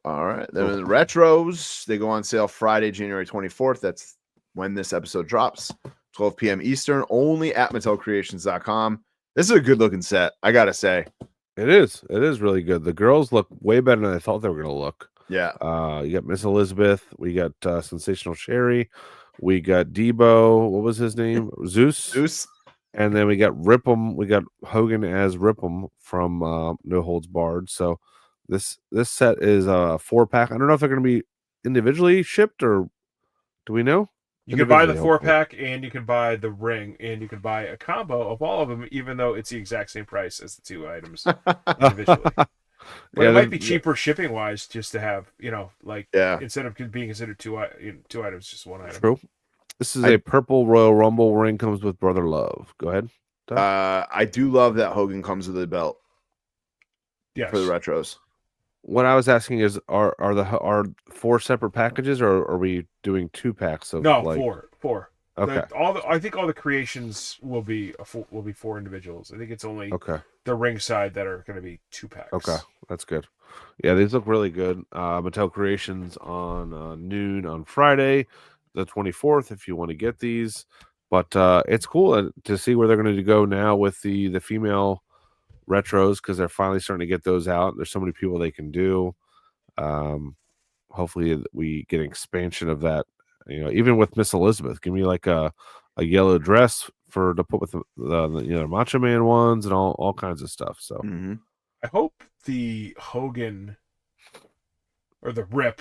All right. Then the retros, they go on sale Friday, January 24th. That's when this episode drops. 12 p.m. Eastern, only at MattelCreations.com. This is a good looking set, I gotta say. It is. It is really good. The girls look way better than I thought they were gonna look. Yeah. You got Miss Elizabeth. We got Sensational Sherry. We got Debo. What was his name? Zeus. And then we got Ripham. We got Hogan as Ripham from No Holds Barred. So this set is a 4-pack. I don't know if they're going to be individually shipped or do we know? You can buy the 4-pack and you can buy the ring and you can buy a combo of all of them, even though it's the exact same price as the 2 items individually. But it might be cheaper shipping wise just to have, instead of being considered 2 items, just 1 item. True. This is a purple Royal Rumble ring, comes with Brother Love. Go ahead. I do love that Hogan comes with a belt. Yes. For the retros. What I was asking is, are 4 separate packages, or are we doing 2 packs of? No, 4. Okay. I think all the creations will be 4 individuals. I think it's only the ring side that are going to be 2 packs. Okay, that's good. Yeah, these look really good. Mattel Creations on noon on Friday, the 24th. If you want to get these, but it's cool to see where they're going to go now with the female retros, because they're finally starting to get those out. There's so many people they can do. Hopefully we get an expansion of that. Even with Miss Elizabeth, give me like a yellow dress to put with the Macho Man ones and all kinds of stuff. So I hope the Hogan or the Rip,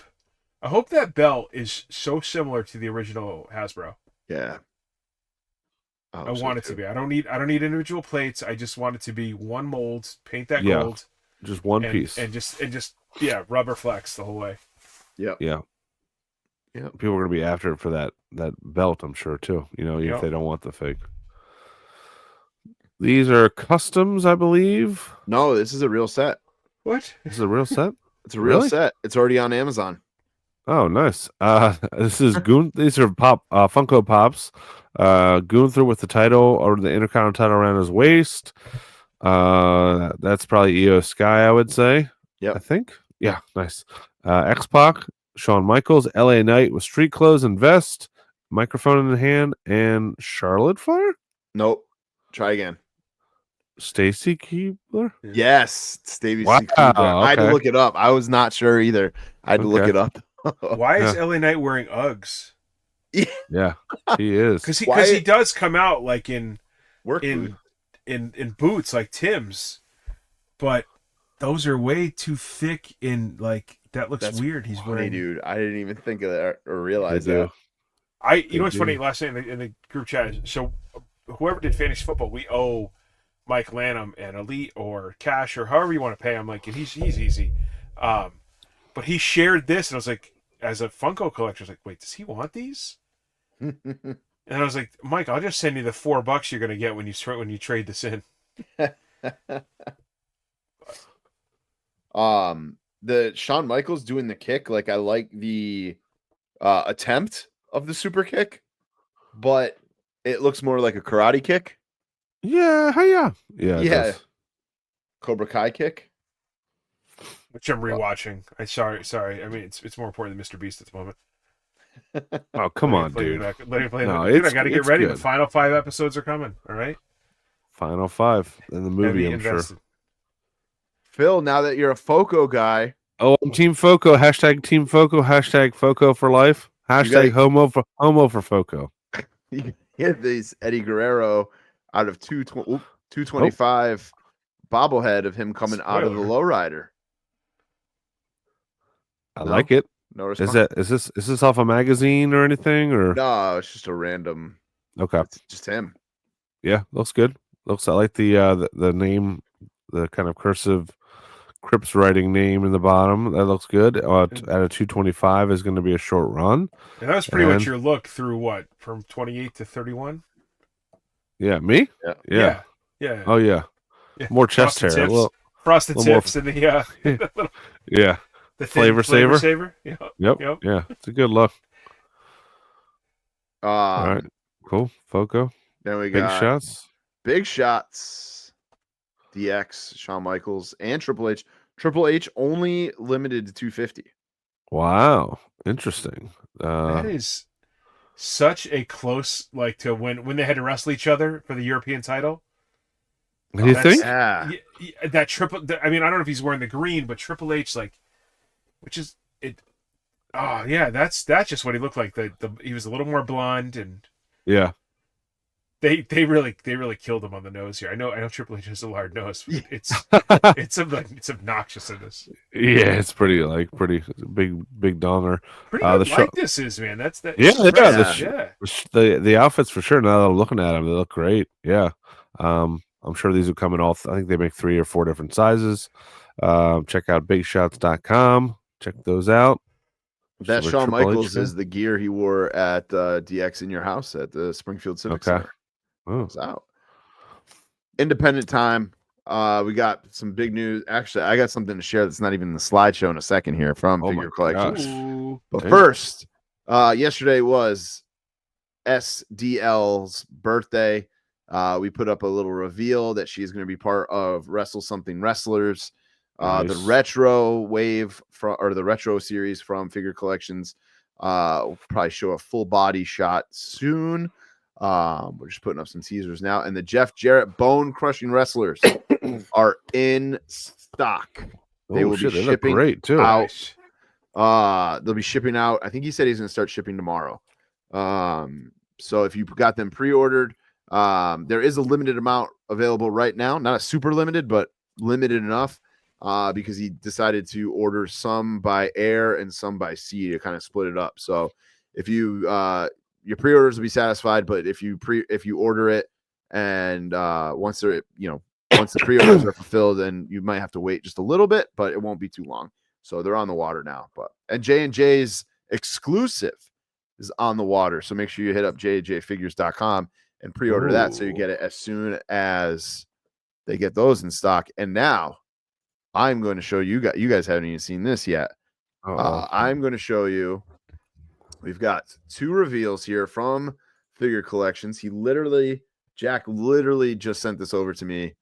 I hope that belt is so similar to the original Hasbro. Yeah. I want it to be. I don't need individual plates. I just want it to be one mold, paint that gold. Just one piece. And just rubber flex the whole way. Yep. Yeah. Yeah. People are gonna be after it for that belt, I'm sure too. Even if they don't want the fake. These are customs, I believe. No, this is a real set. What? This is a real set? It's a real set. It's already on Amazon. Oh, nice. This is these are Funko Pops. Gunther with the title or the Intercontinental title around his waist. That's probably Io Sky, I would say. Yeah, I think. Yeah, nice. X-Pac, Shawn Michaels, LA Knight with street clothes and vest, microphone in hand, and Charlotte Flair. Nope. Try again. Stacy Keibler? Yes, Stacy Keibler. I had to look it up. I was not sure either. I had to look it up. Why is LA Knight wearing Uggs? Yeah, he is. Because he does come out like in boots like Tim's, but those are way too thick and like that looks weird. He's wearing, dude. I didn't even think of that or realize that. You know what's funny? Last night in the group chat, so whoever did fantasy football, we owe Mike Lanham and Elite or Cash or however you want to pay him. Like, and he's easy. But he shared this, and I was like, as a Funko collector, I was like, wait, does he want these? And I was like, Mike, I'll just send you the $4 you're going to get when you trade this in. The Shawn Michaels doing the kick, like I like the attempt of the super kick, but it looks more like a karate kick. Yeah. Cobra Kai kick, which I'm rewatching. Sorry. I mean, it's more important than Mr. Beast at the moment. Oh, come on, dude. I got to get ready. Good. The final 5 episodes are coming. All right. Final 5 in the movie, I'm sure. Phil, now that you're a Foco guy. Oh, I'm Team Foco. Hashtag Team Foco. Hashtag Foco for life. Hashtag homo for Foco. You get these Eddie Guerrero out of 225 bobblehead of him coming out of the lowrider. I like it. No response. Is this off a magazine or anything, or no? It's just a random. Okay, it's just him. Yeah, looks good. I like the name, the kind of cursive Crips writing name in the bottom. That looks good. At a 225 is going to be a short run. And that was pretty much your look through what, from 28 to 31. Yeah, me? Yeah. Oh yeah. More chest hair. Frosted tips and the yeah. The flavor saver. Yep. Yeah. It's a good look. All right. Cool. Foco. Then we Big got shots. Big Shots. DX, Shawn Michaels, and Triple H. Triple H only limited to 250. Wow. Interesting. That is such a close to when they had to wrestle each other for the European title. You think? Yeah. That triple. I mean, I don't know if he's wearing the green, but Triple H, which is it. Oh yeah, that's just what he looked like. He was a little more blonde, and yeah, they really killed him on the nose here. I know Triple H has a large nose. But it's obnoxious in this. Yeah, it's pretty big donger. Pretty good likeness is, man. That's that. The outfits for sure. Now that I'm looking at them, they look great. Yeah. I'm sure these will come in all. I think they make 3 or 4 different sizes. Check out bigshots.com. Check those out. That Shawn Michaels is the gear he wore at DX in your house at the Springfield Civic Center. Oh. It's out. Independent time. We got some big news. Actually, I got something to share that's not even in the slideshow in a second here from Figure Collections. But first, yesterday was SDL's birthday. We put up a little reveal that she's going to be part of Wrestle Something Wrestlers, the retro wave or the retro series from Figure Collections. We'll probably show a full body shot soon. We're just putting up some teasers now, and the Jeff Jarrett Bone Crushing Wrestlers are in stock. They will be shipping great too. Out. They'll be shipping out. I think he said he's going to start shipping tomorrow. So if you got them pre-ordered. There is a limited amount available right now, not a super limited, but limited enough because he decided to order some by air and some by sea to kind of split it up. So if you your pre-orders will be satisfied, but if you order it and once the pre-orders are fulfilled, then you might have to wait just a little bit, but it won't be too long. So they're on the water now. And J&J's exclusive is on the water. So make sure you hit up jjfigures.com and pre-order that so you get it as soon as they get those in stock. And now I'm going to show you guys. You guys haven't even seen this yet. I'm going to show you. We've got 2 reveals here from Figure Collections. Jack literally just sent this over to me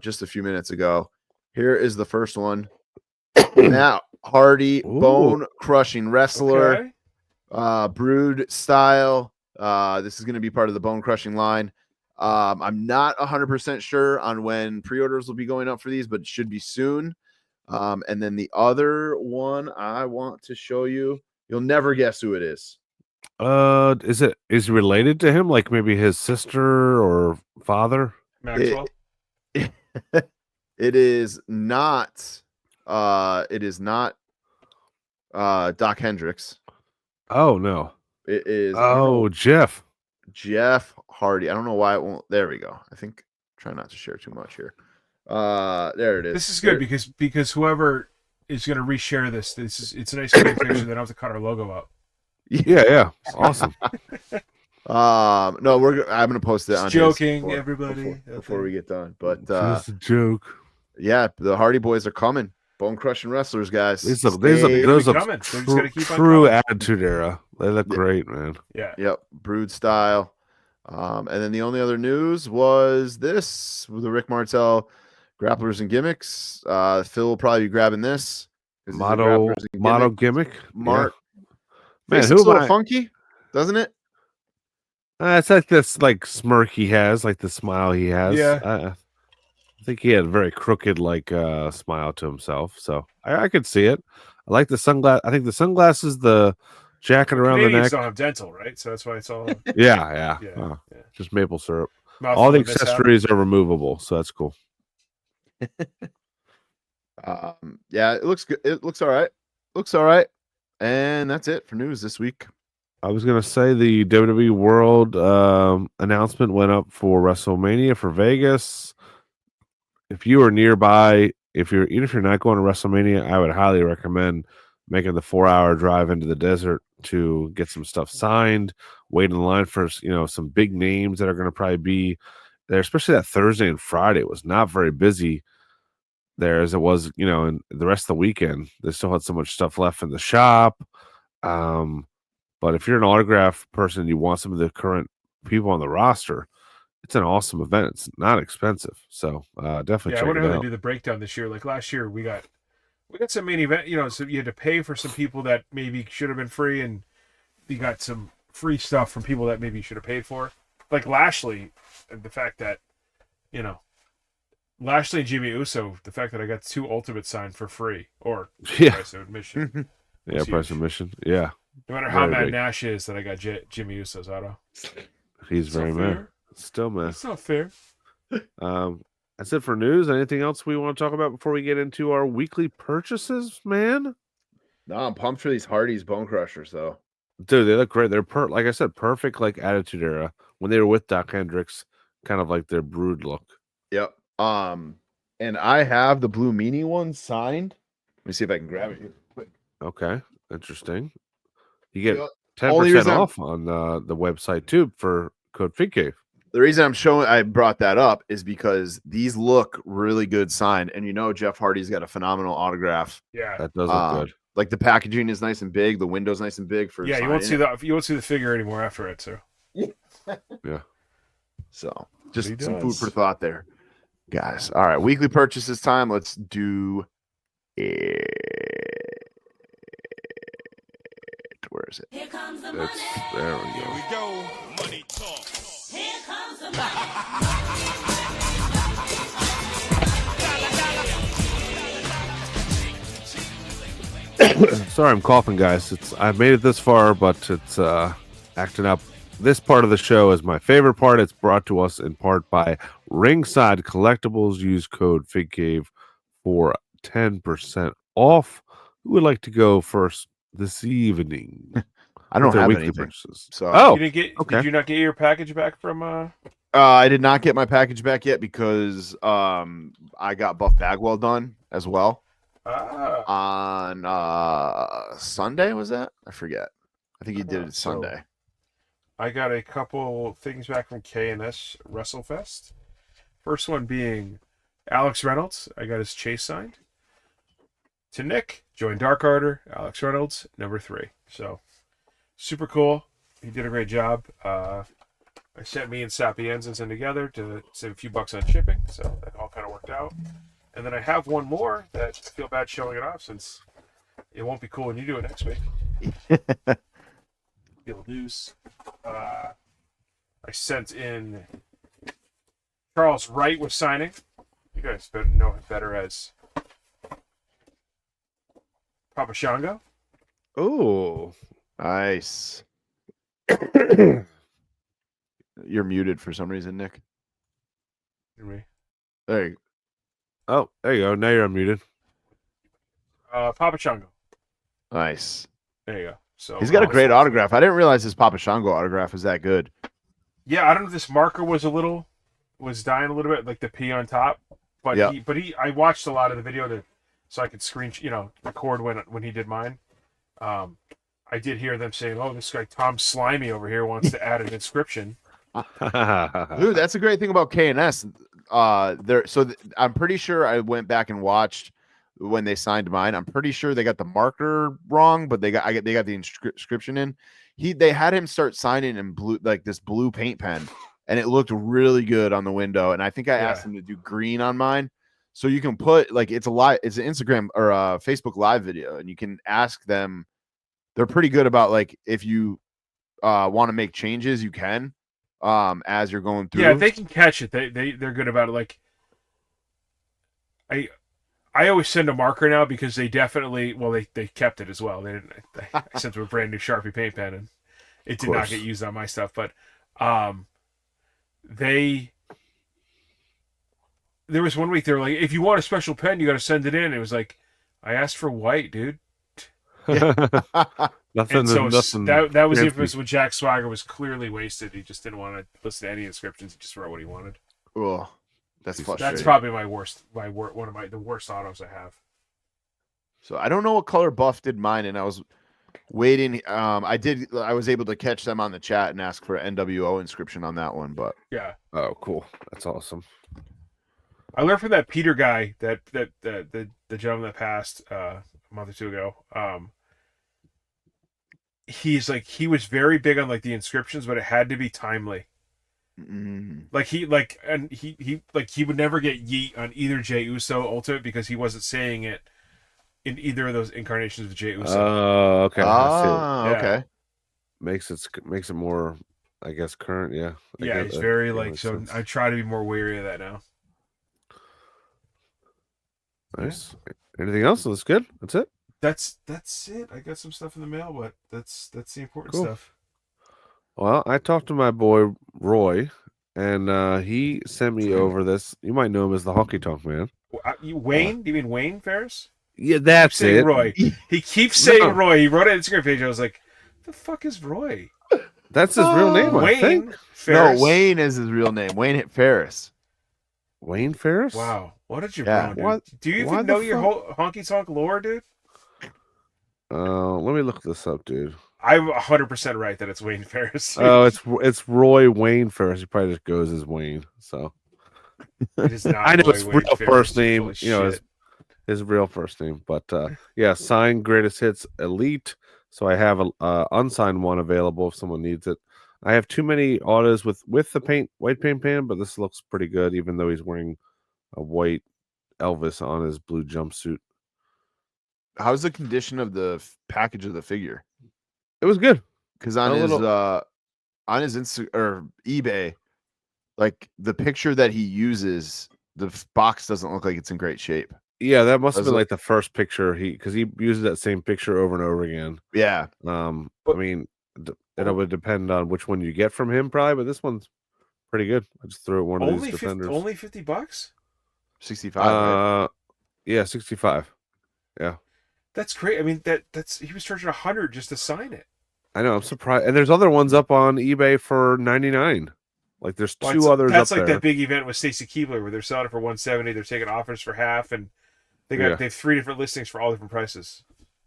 just a few minutes ago. Here is the first one. Matt Hardy, Bone Crushing Wrestler, Brood style. This is going to be part of the Bone Crushing line. I'm not 100% sure on when pre-orders will be going up for these, but it should be soon. And then the other one I want to show you, you'll never guess who it is. Is it related to him? Like maybe his sister or father? Maxwell? It is not. It is not. Doc Hendricks. Oh no. It is. Jeff Hardy. I don't know why it won't. There we go. I think. Try not to share too much here. There it is. This is good because whoever is going to reshare this, it's a nice picture. They don't have to cut our logo up. Yeah, awesome. No, I'm going to post it on. Joking, everybody. Before we get done, but just a joke. Yeah, the Hardy Boys are coming. Bone Crushing Wrestlers, guys. There's a true attitude era. They look great, man. Yeah. Yep. Brood style. And then the only other news was this with the Rick Martel grapplers and gimmicks. Phil will probably be grabbing this. Motto gimmick. Mark. Man, who looks a little funky, doesn't it? It's like this smirk he has, like the smile he has. Yeah. I think he had a very crooked smile to himself, so I could see it. I like the sunglass. I think the sunglasses, the jacket around the neck. Don't have dental, right? So that's why it's all. Yeah. Just maple syrup. Mouthful all the accessories are removable, so that's cool. Yeah, it looks good. It looks all right. And that's it for news this week. I was gonna say the WWE World announcement went up for WrestleMania for Vegas. If you are nearby, even if you're not going to WrestleMania, I would highly recommend making the 4-hour drive into the desert to get some stuff signed, wait in line for some big names that are going to probably be there, especially that Thursday and Friday was not very busy there as it was, and the rest of the weekend. They still had so much stuff left in the shop. But if you're an autograph person, you want some of the current people on the roster, it's an awesome event. It's not expensive, so definitely. Yeah, check I wonder it how out. they do the breakdown this year. Like last year, we got some main event. So you had to pay for some people that maybe should have been free, and you got some free stuff from people that maybe you should have paid for. Like Lashley, and the fact that Lashley and Jimmy Uso, the fact that I got 2 Ultimates signed for free or price of admission. Yeah, price of admission. Yeah. No matter how mad Nash is that I got Jimmy Uso's auto. He's very mad. Still mad. It's not fair. That's it for news. Anything else we want to talk about before we get into our weekly purchases, man? No, I'm pumped for these Hardy's Bone Crushers, though. Dude, they look great. They're like I said, perfect like Attitude Era when they were with Doc Hendricks, kind of like their Brood look. Yep. And I have the Blue Meanie one signed. Let me see if I can grab it here quick. Okay, interesting. You get 10% off on the website too for code FigCave. The reason I brought that up is because these look really good signed, and Jeff Hardy's got a phenomenal autograph. Yeah, that does look good. Like the packaging is nice and big, the window's nice and big for you won't see the figure anymore after it. So yeah, so just some food for thought there, guys. All right, weekly purchases time. Let's do it. Where is it? Here comes the money. There we go. Here we go. Money talk. Here comes the money. Sorry, I'm coughing, guys. I've made it this far, but it's acting up. This part of the show is my favorite part. It's brought to us in part by Ringside Collectibles. Use code FigCave for 10% off. Who would like to go first this evening? I don't have anything. Purchases. So, did you not get your package back from? I did not get my package back yet because I got Buff Bagwell done as well. On Sunday, was that? I forget. I think he did it Sunday. I got a couple things back from K&S WrestleFest. First one being Alex Reynolds. I got his chase signed. To Nick, joined Dark Order. Alex Reynolds, number 3. So super cool. He did a great job. I sent me and Sapienza's in together to save a few bucks on shipping, so that all kind of worked out. And then I have one more that I feel bad showing it off since it won't be cool when you do it next week. Feel loose. I sent in Charles Wright was signing. You guys better know him better as Papa Shango. Oh, nice. You're muted for some reason, Nick. There you go. Oh, there you go. Now you're unmuted. Papa Shango. Nice. There you go. So he's got a great autograph. I didn't realize his Papa Shango autograph was that good. Yeah, I don't know if this marker was dying a little bit, like the P on top. But I watched a lot of the video so I could record when he did mine. I did hear them saying, "Oh, this guy Tom Slimy over here wants to add an inscription." Dude, that's a great thing about K&S. I'm pretty sure I went back and watched when they signed mine. I'm pretty sure they got the marker wrong, but they got the inscription in. They had him start signing in blue, like this blue paint pen, and it looked really good on the window. And I think I asked him to do green on mine, so you can put it's an Instagram or a Facebook live video, and you can ask them. They're pretty good about if you want to make changes, you can. As you're going through, yeah, they can catch it. They're good about it. I always send a marker now because they definitely they kept it as well. They didn't. I sent them a brand new Sharpie paint pen and it did not get used on my stuff. But there was one week they were like, if you want a special pen, you got to send it in. It was like, I asked for white, dude. Yeah. Nothing. That was the infamous when Jack Swagger was clearly wasted. He just didn't want to listen to any inscriptions. He just wrote what he wanted. Oh, that's frustrating. That's probably the worst autos I have. So I don't know what color Buff did mine, and I was waiting. I was able to catch them on the chat and ask for an NWO inscription on that one, but yeah. Oh, cool. That's awesome. I learned from that Peter guy that the gentleman that passed a month or two ago. He's like, he was very big on like the inscriptions, but it had to be timely. Like he would never get yeet on either Jey Uso Ultimate because he wasn't saying it in either of those incarnations of Jey Uso. Oh, okay. Okay. Makes it more, I guess, current. Yeah. Yeah, he's very like. So sense. I try to be more wary of that now. Nice. Yeah. Anything else? That's good. That's it. That's it. I got some stuff in the mail, but that's the important stuff. Well, I talked to my boy Roy, and he sent me over this. You might know him as the Honky Tonk Man. Wayne? Do you mean Wayne Ferris? Yeah, that's it. Roy. He keeps saying Roy. He wrote it on Instagram page. I was like, "The fuck is Roy?" That's his real name. Wayne I think. Ferris. No, Wayne is his real name. Wayne Ferris. Wayne Ferris. Wow, what did you bro, dude? What? Do you even know your whole Honky Tonk lore, dude? Let me look this up, dude. I'm 100% right that it's Wayne Ferris. Dude. Oh, it's Roy Wayne Ferris. He probably just goes as Wayne. So it is not. I know Roy his Wayne real Ferris. first name. You know his real first name, but yeah, signed Greatest Hits Elite. So I have a unsigned one available if someone needs it. I have too many autos with the white paint pan, but this looks pretty good, even though he's wearing a white Elvis on his blue jumpsuit. How's the condition of the package of the figure? It was good because on his Insta or eBay, like the picture that he uses, the box doesn't look like it's in great shape. Yeah, that must have been like the first picture because he uses that same picture over and over again. Yeah. I mean, it would depend on which one you get from him, probably, but this one's pretty good. I just threw it one of these defenders. Only $50? 65. Right? Yeah, 65. Yeah. That's great. I mean, that's he was charging $100 just to sign it. I know. I'm surprised. And there's other ones up on eBay for $99. Like there's two others. That's up like there. that big event with Stacy Keibler where they're selling it for $170. They're taking offers for half, and they have 3 different listings for all different prices.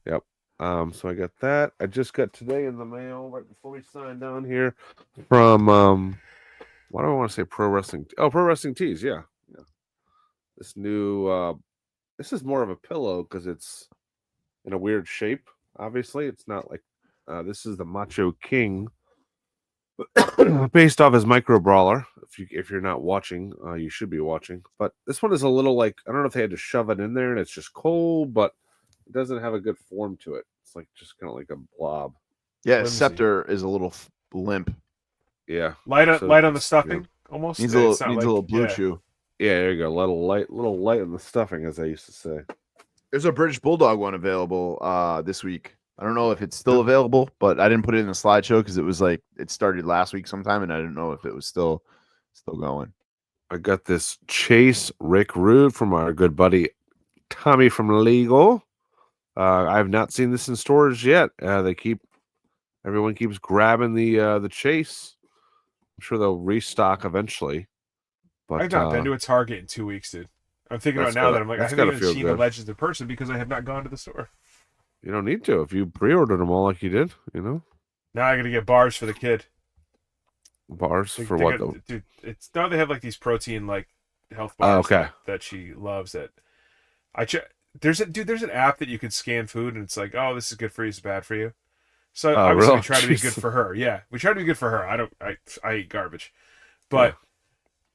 Yep. So I got that. I just got today in the mail right before we signed down here from why do I want to say Pro Wrestling? Oh, Pro Wrestling Tees. Yeah. This new. This is more of a pillow because it's in a weird shape. Obviously, it's not like this is the Macho King, based off his Micro Brawler. If you're not watching, you should be watching. But this one is a little like, I don't know if they had to shove it in there and it's just cold, but it doesn't have a good form to it. It's like just kind of like a blob. Yeah, scepter is a little limp. Yeah, light on the stuffing. Almost needs a little blue chew. Yeah, there you go. Little light on the stuffing, as I used to say. There's a British Bulldog one available this week. I don't know if it's still available, but I didn't put it in the slideshow because it was like it started last week sometime, and I didn't know if it was still going. I got this Chase Rick Rude from our good buddy Tommy from Legal. I have not seen this in stores yet. Everyone keeps grabbing the Chase. I'm sure they'll restock eventually. But I've not been to a Target in 2 weeks, dude. I'm thinking about now that I'm like, I haven't even seen the Legends in person because I have not gone to the store. You don't need to if you pre-ordered them all like you did, you know. Now I got to get bars for the kid. Bars for what though? Dude, it's now they have like these protein like health bars that she loves. That there's an app that you can scan food and it's like, oh, this is good for you, it's bad for you. So obviously we try to be good for her. Yeah, we try to be good for her. I eat garbage, but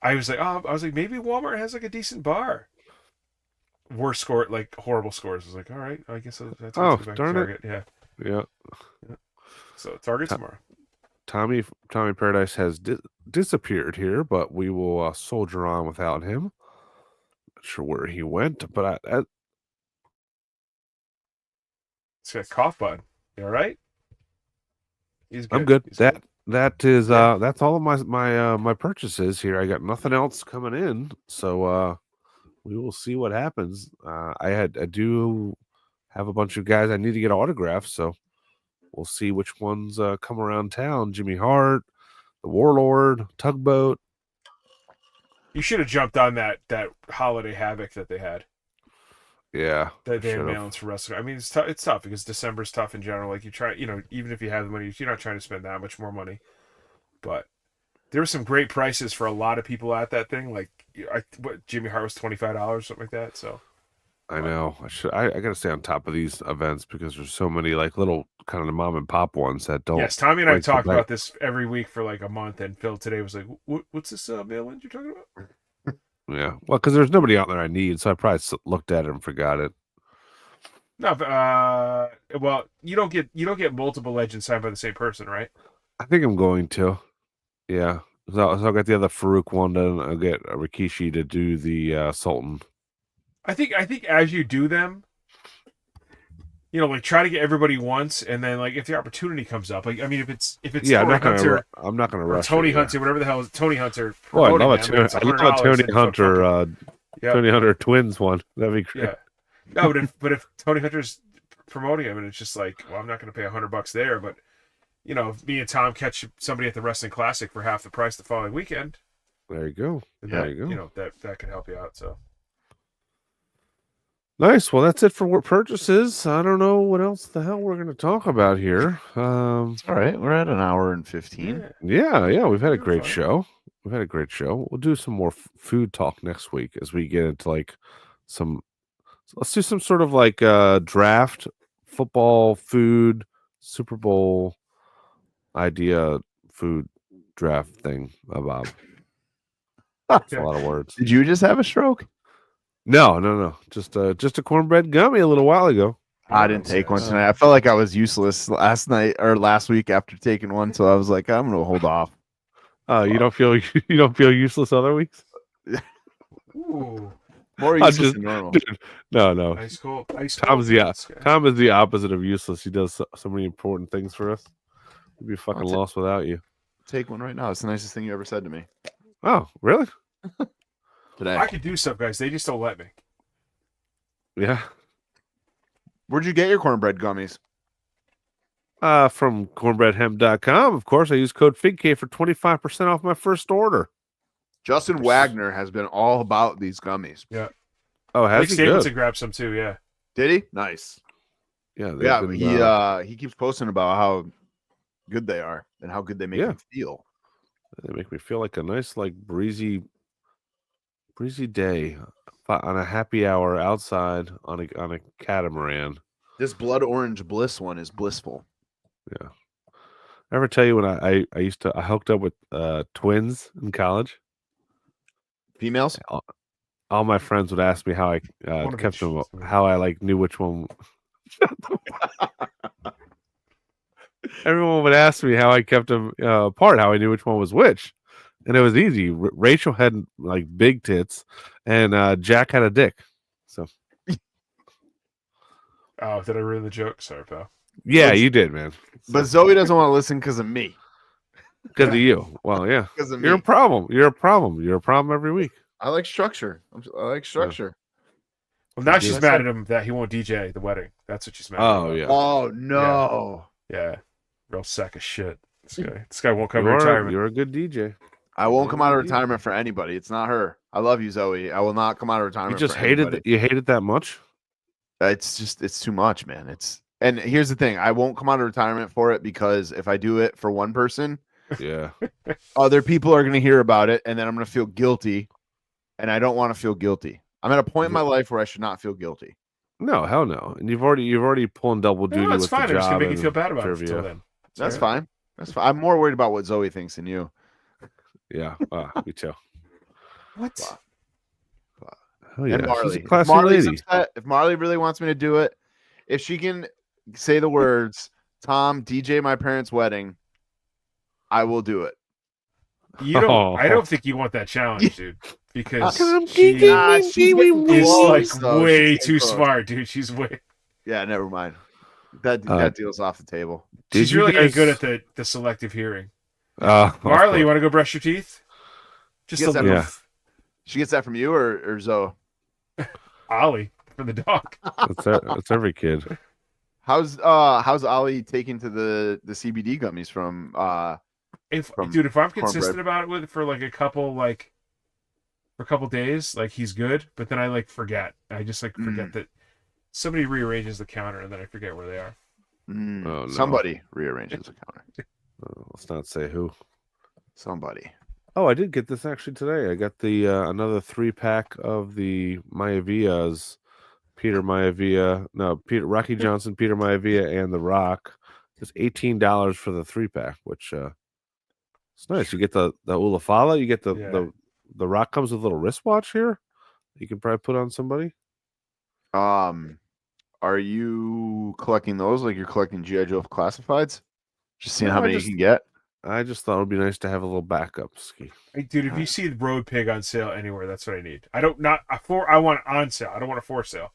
I was like, maybe Walmart has like a decent bar. Worst score, like horrible scores. I was like, all right, I guess that's go back to Target. Yeah. So Target tomorrow. Tommy Paradise has disappeared here, but we will soldier on without him. Not sure where he went, but it's got a cough button. You all right? He's good. I'm good. That is that's all of my purchases here. I got nothing else coming in, so we will see what happens. I do have a bunch of guys I need to get autographs, so we'll see which ones come around town. Jimmy Hart, the Warlord, Tugboat. You should have jumped on that Holiday Havoc that they had. Yeah, That day in balance for wrestling. I mean, it's tough because December's tough in general. Like you try, even if you have the money, you're not trying to spend that much more money. But there were some great prices for a lot of people at that thing. Like, Jimmy Hart was $25, something like that. So I know. I got to stay on top of these events because there's so many like little kind of mom and pop ones that don't. Yes, Tommy and I talk about this every week for like a month, and Phil today was like, "What's this mail-in you're talking about?" Yeah, well, because there's nobody out there I need, so I probably looked at it and forgot it. No, well, you don't get multiple legends signed by the same person, right? I think I'm going to. Yeah, so I got the other Farouk one, and I'll get Rikishi to do the Sultan. I think as you do them, like try to get everybody once, and then like if the opportunity comes up, like I mean, if it's I'm not gonna rush Tony it, Hunter, whatever the hell is Tony Hunter. Oh, I love a Tony Hunter. Tony Hunter twins one. That'd be great. Yeah. No, but if Tony Hunter's promoting him, and it's just like, well, I'm not going to pay $100 there, but if me and Tom catch somebody at the Wrestling Classic for half the price the following weekend. There you go. There you go. That can help you out. So. Nice. Well, that's it for purchases. I don't know what else the hell we're going to talk about here. All right, we're at an hour and 15. Yeah. We've had a great show. We'll do some more food talk next week as we get into like some. Let's do some sort of like draft, football, food, Super Bowl idea, food draft thing, Bob. That's a lot of words. Did you just have a stroke? No. Just a cornbread gummy a little while ago. I didn't take one tonight. I felt like I was useless last week after taking one, so I was like, I'm gonna hold off. You don't feel useless other weeks? Ooh. More useless than normal. Dude, no. Ice cold. Tom is the opposite of useless. He does so many important things for us. We'd be fucking lost without you. Take one right now. It's the nicest thing you ever said to me. Oh, really? Today. I could do stuff, guys. They just don't let me. Yeah. Where'd you get your cornbread gummies? From cornbreadhemp.com. Of course, I use code FIGK for 25% off my first order. Justin Wagner has been all about these gummies. Yeah. Oh, has he? Stapleton grabbed some too, yeah. Did he? Nice. Yeah. He keeps posting about how good they are and how good they make him feel. They make me feel like a nice, like breezy day on a happy hour outside on a catamaran. This blood orange bliss one is blissful. Yeah. I ever tell you when I hooked up with twins in college? Females? All my friends would ask me how I kept them, how I like knew which one. Everyone would ask me how I kept them apart, how I knew which one was which, and it was easy. Rachel had like big tits, and Jack had a dick. So, oh, did I ruin the joke? Sorry, pal. Yeah, you did, man. But Zoe doesn't want to listen because of me. Because of you. Well, yeah. Because of You're me. a problem. You're a problem every week. I like structure. I like structure. Well, now she's mad at him that he won't DJ the wedding. That's what she's mad at. Yeah. Oh no. Yeah. Real sack of shit. This guy won't come to retirement. You're a good DJ. I won't come out of retirement for anybody. It's not her. I love you, Zoe. I will not come out of retirement. You just for anybody. you hate it that much? It's too much, man. And here's the thing. I won't come out of retirement for it because if I do it for one person, other people are going to hear about it, and then I'm going to feel guilty, and I don't want to feel guilty. I'm at a point in my life where I should not feel guilty. No, hell no. And you've already pulling double duty with fine. the job. I'm just gonna make you feel bad about it until then. That's fine. That's fine. I'm more worried about what Zoe thinks than you. Yeah, me too. What? Oh yeah, and Marley. she's a classy lady. If Marley really wants me to do it, if she can say the words, "Tom, DJ my parents' wedding," I will do it. You don't. I don't think you want that challenge, dude. Because she's like way too smart, dude. She's way. Yeah, never mind. That deal's off the table. She's really getting good at the selective hearing. Marley, you want to go brush your teeth? Just a little. Yeah. She gets that from you or Zoe? Ollie for the dog. That's every kid. How's Ollie taking to the CBD gummies from? If I'm consistent about it for like a couple days, like he's good, but then I like forget. I just like forget that Somebody rearranges the counter, and then I forget where they are. Oh, no. Somebody rearranges the counter. Let's not say who. Somebody. Oh, I did get this actually today. I got the another 3-pack of the Mayavia's. Peter Rocky Johnson, Peter Maivia, and The Rock. It's $18 for the 3-pack, which it's nice. You get the Ulafala, you get the Rock comes with a little wristwatch here. You can probably put on somebody. Are you collecting those like you're collecting G.I. Joe classifieds? Just seeing how many you can get. I just thought it would be nice to have a little backup ski. Hey, dude, if you see the Road Pig on sale anywhere, that's what I need. I want it on sale. I don't want a for sale.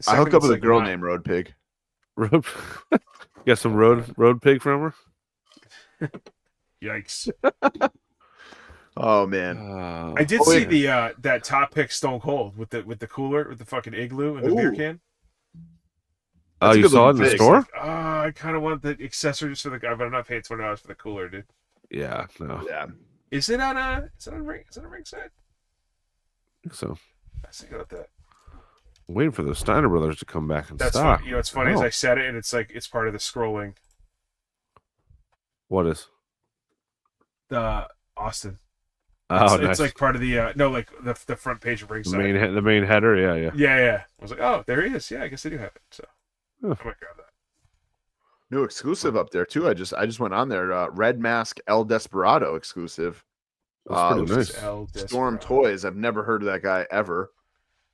I hooked up with a girl named Road Pig. You got some road pig from her? Yikes. Oh man. I did see the that top pick Stone Cold with the cooler, with the fucking igloo and the beer can. Oh, you saw it in the store? I kind of want the accessories for the guy, but I'm not paying $20 for the cooler, dude. Yeah, no. Yeah. Is it on ringside? I think so. I was thinking about that. I'm waiting for the Steiner brothers to come back and That's stock. funny. You know, it's funny as I said it, and it's like it's part of the scrolling. What is? The Austin. Oh, it's like part of the like the front page of ringside. The main header, yeah. Yeah. I was like, oh, there he is. Yeah, I guess they do have it. So I might grab that. New exclusive up there too. I just went on there. Red Mask El Desperado exclusive. That's pretty nice. Storm Toys. I've never heard of that guy ever.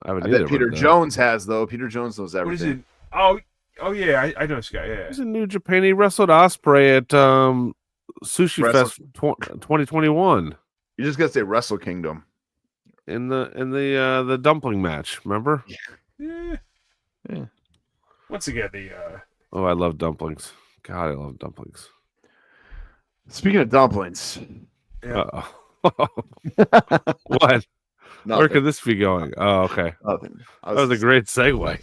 I bet Peter Jones has though. Peter Jones knows everything. What is it? Oh yeah, I know this guy. Yeah, he's in New Japan. He wrestled Osprey at Sushi Fest 2021. You just gotta say Wrestle Kingdom in the dumpling match. Remember? Yeah. Once again, Oh, I love dumplings. God, I love dumplings. Speaking of dumplings, what? Nothing. Where could this be going? Oh, okay. Nothing. That was a great segue.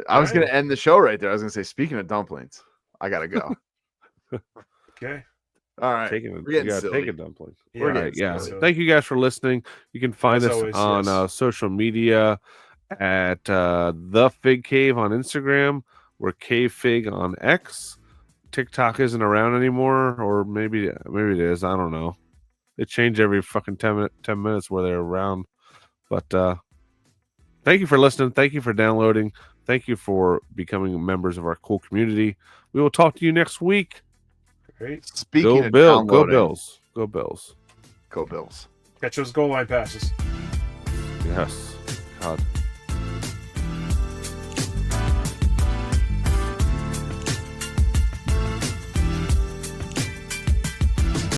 I was going to end the show right there. I was going to say, speaking of dumplings, I got to go. Okay. All right. Take a dumpling. Yeah. Thank you guys for listening. You can find us on social media at The Fig Cave on Instagram. We're Cave Fig on X. TikTok isn't around anymore, or maybe it is. I don't know. They change every fucking 10 minutes where they're around. But thank you for listening. Thank you for downloading. Thank you for becoming members of our cool community. We will talk to you next week. Great. Speaking of Go Bills. Go Bills. Go Bills. Catch those goal line passes. Yes. God.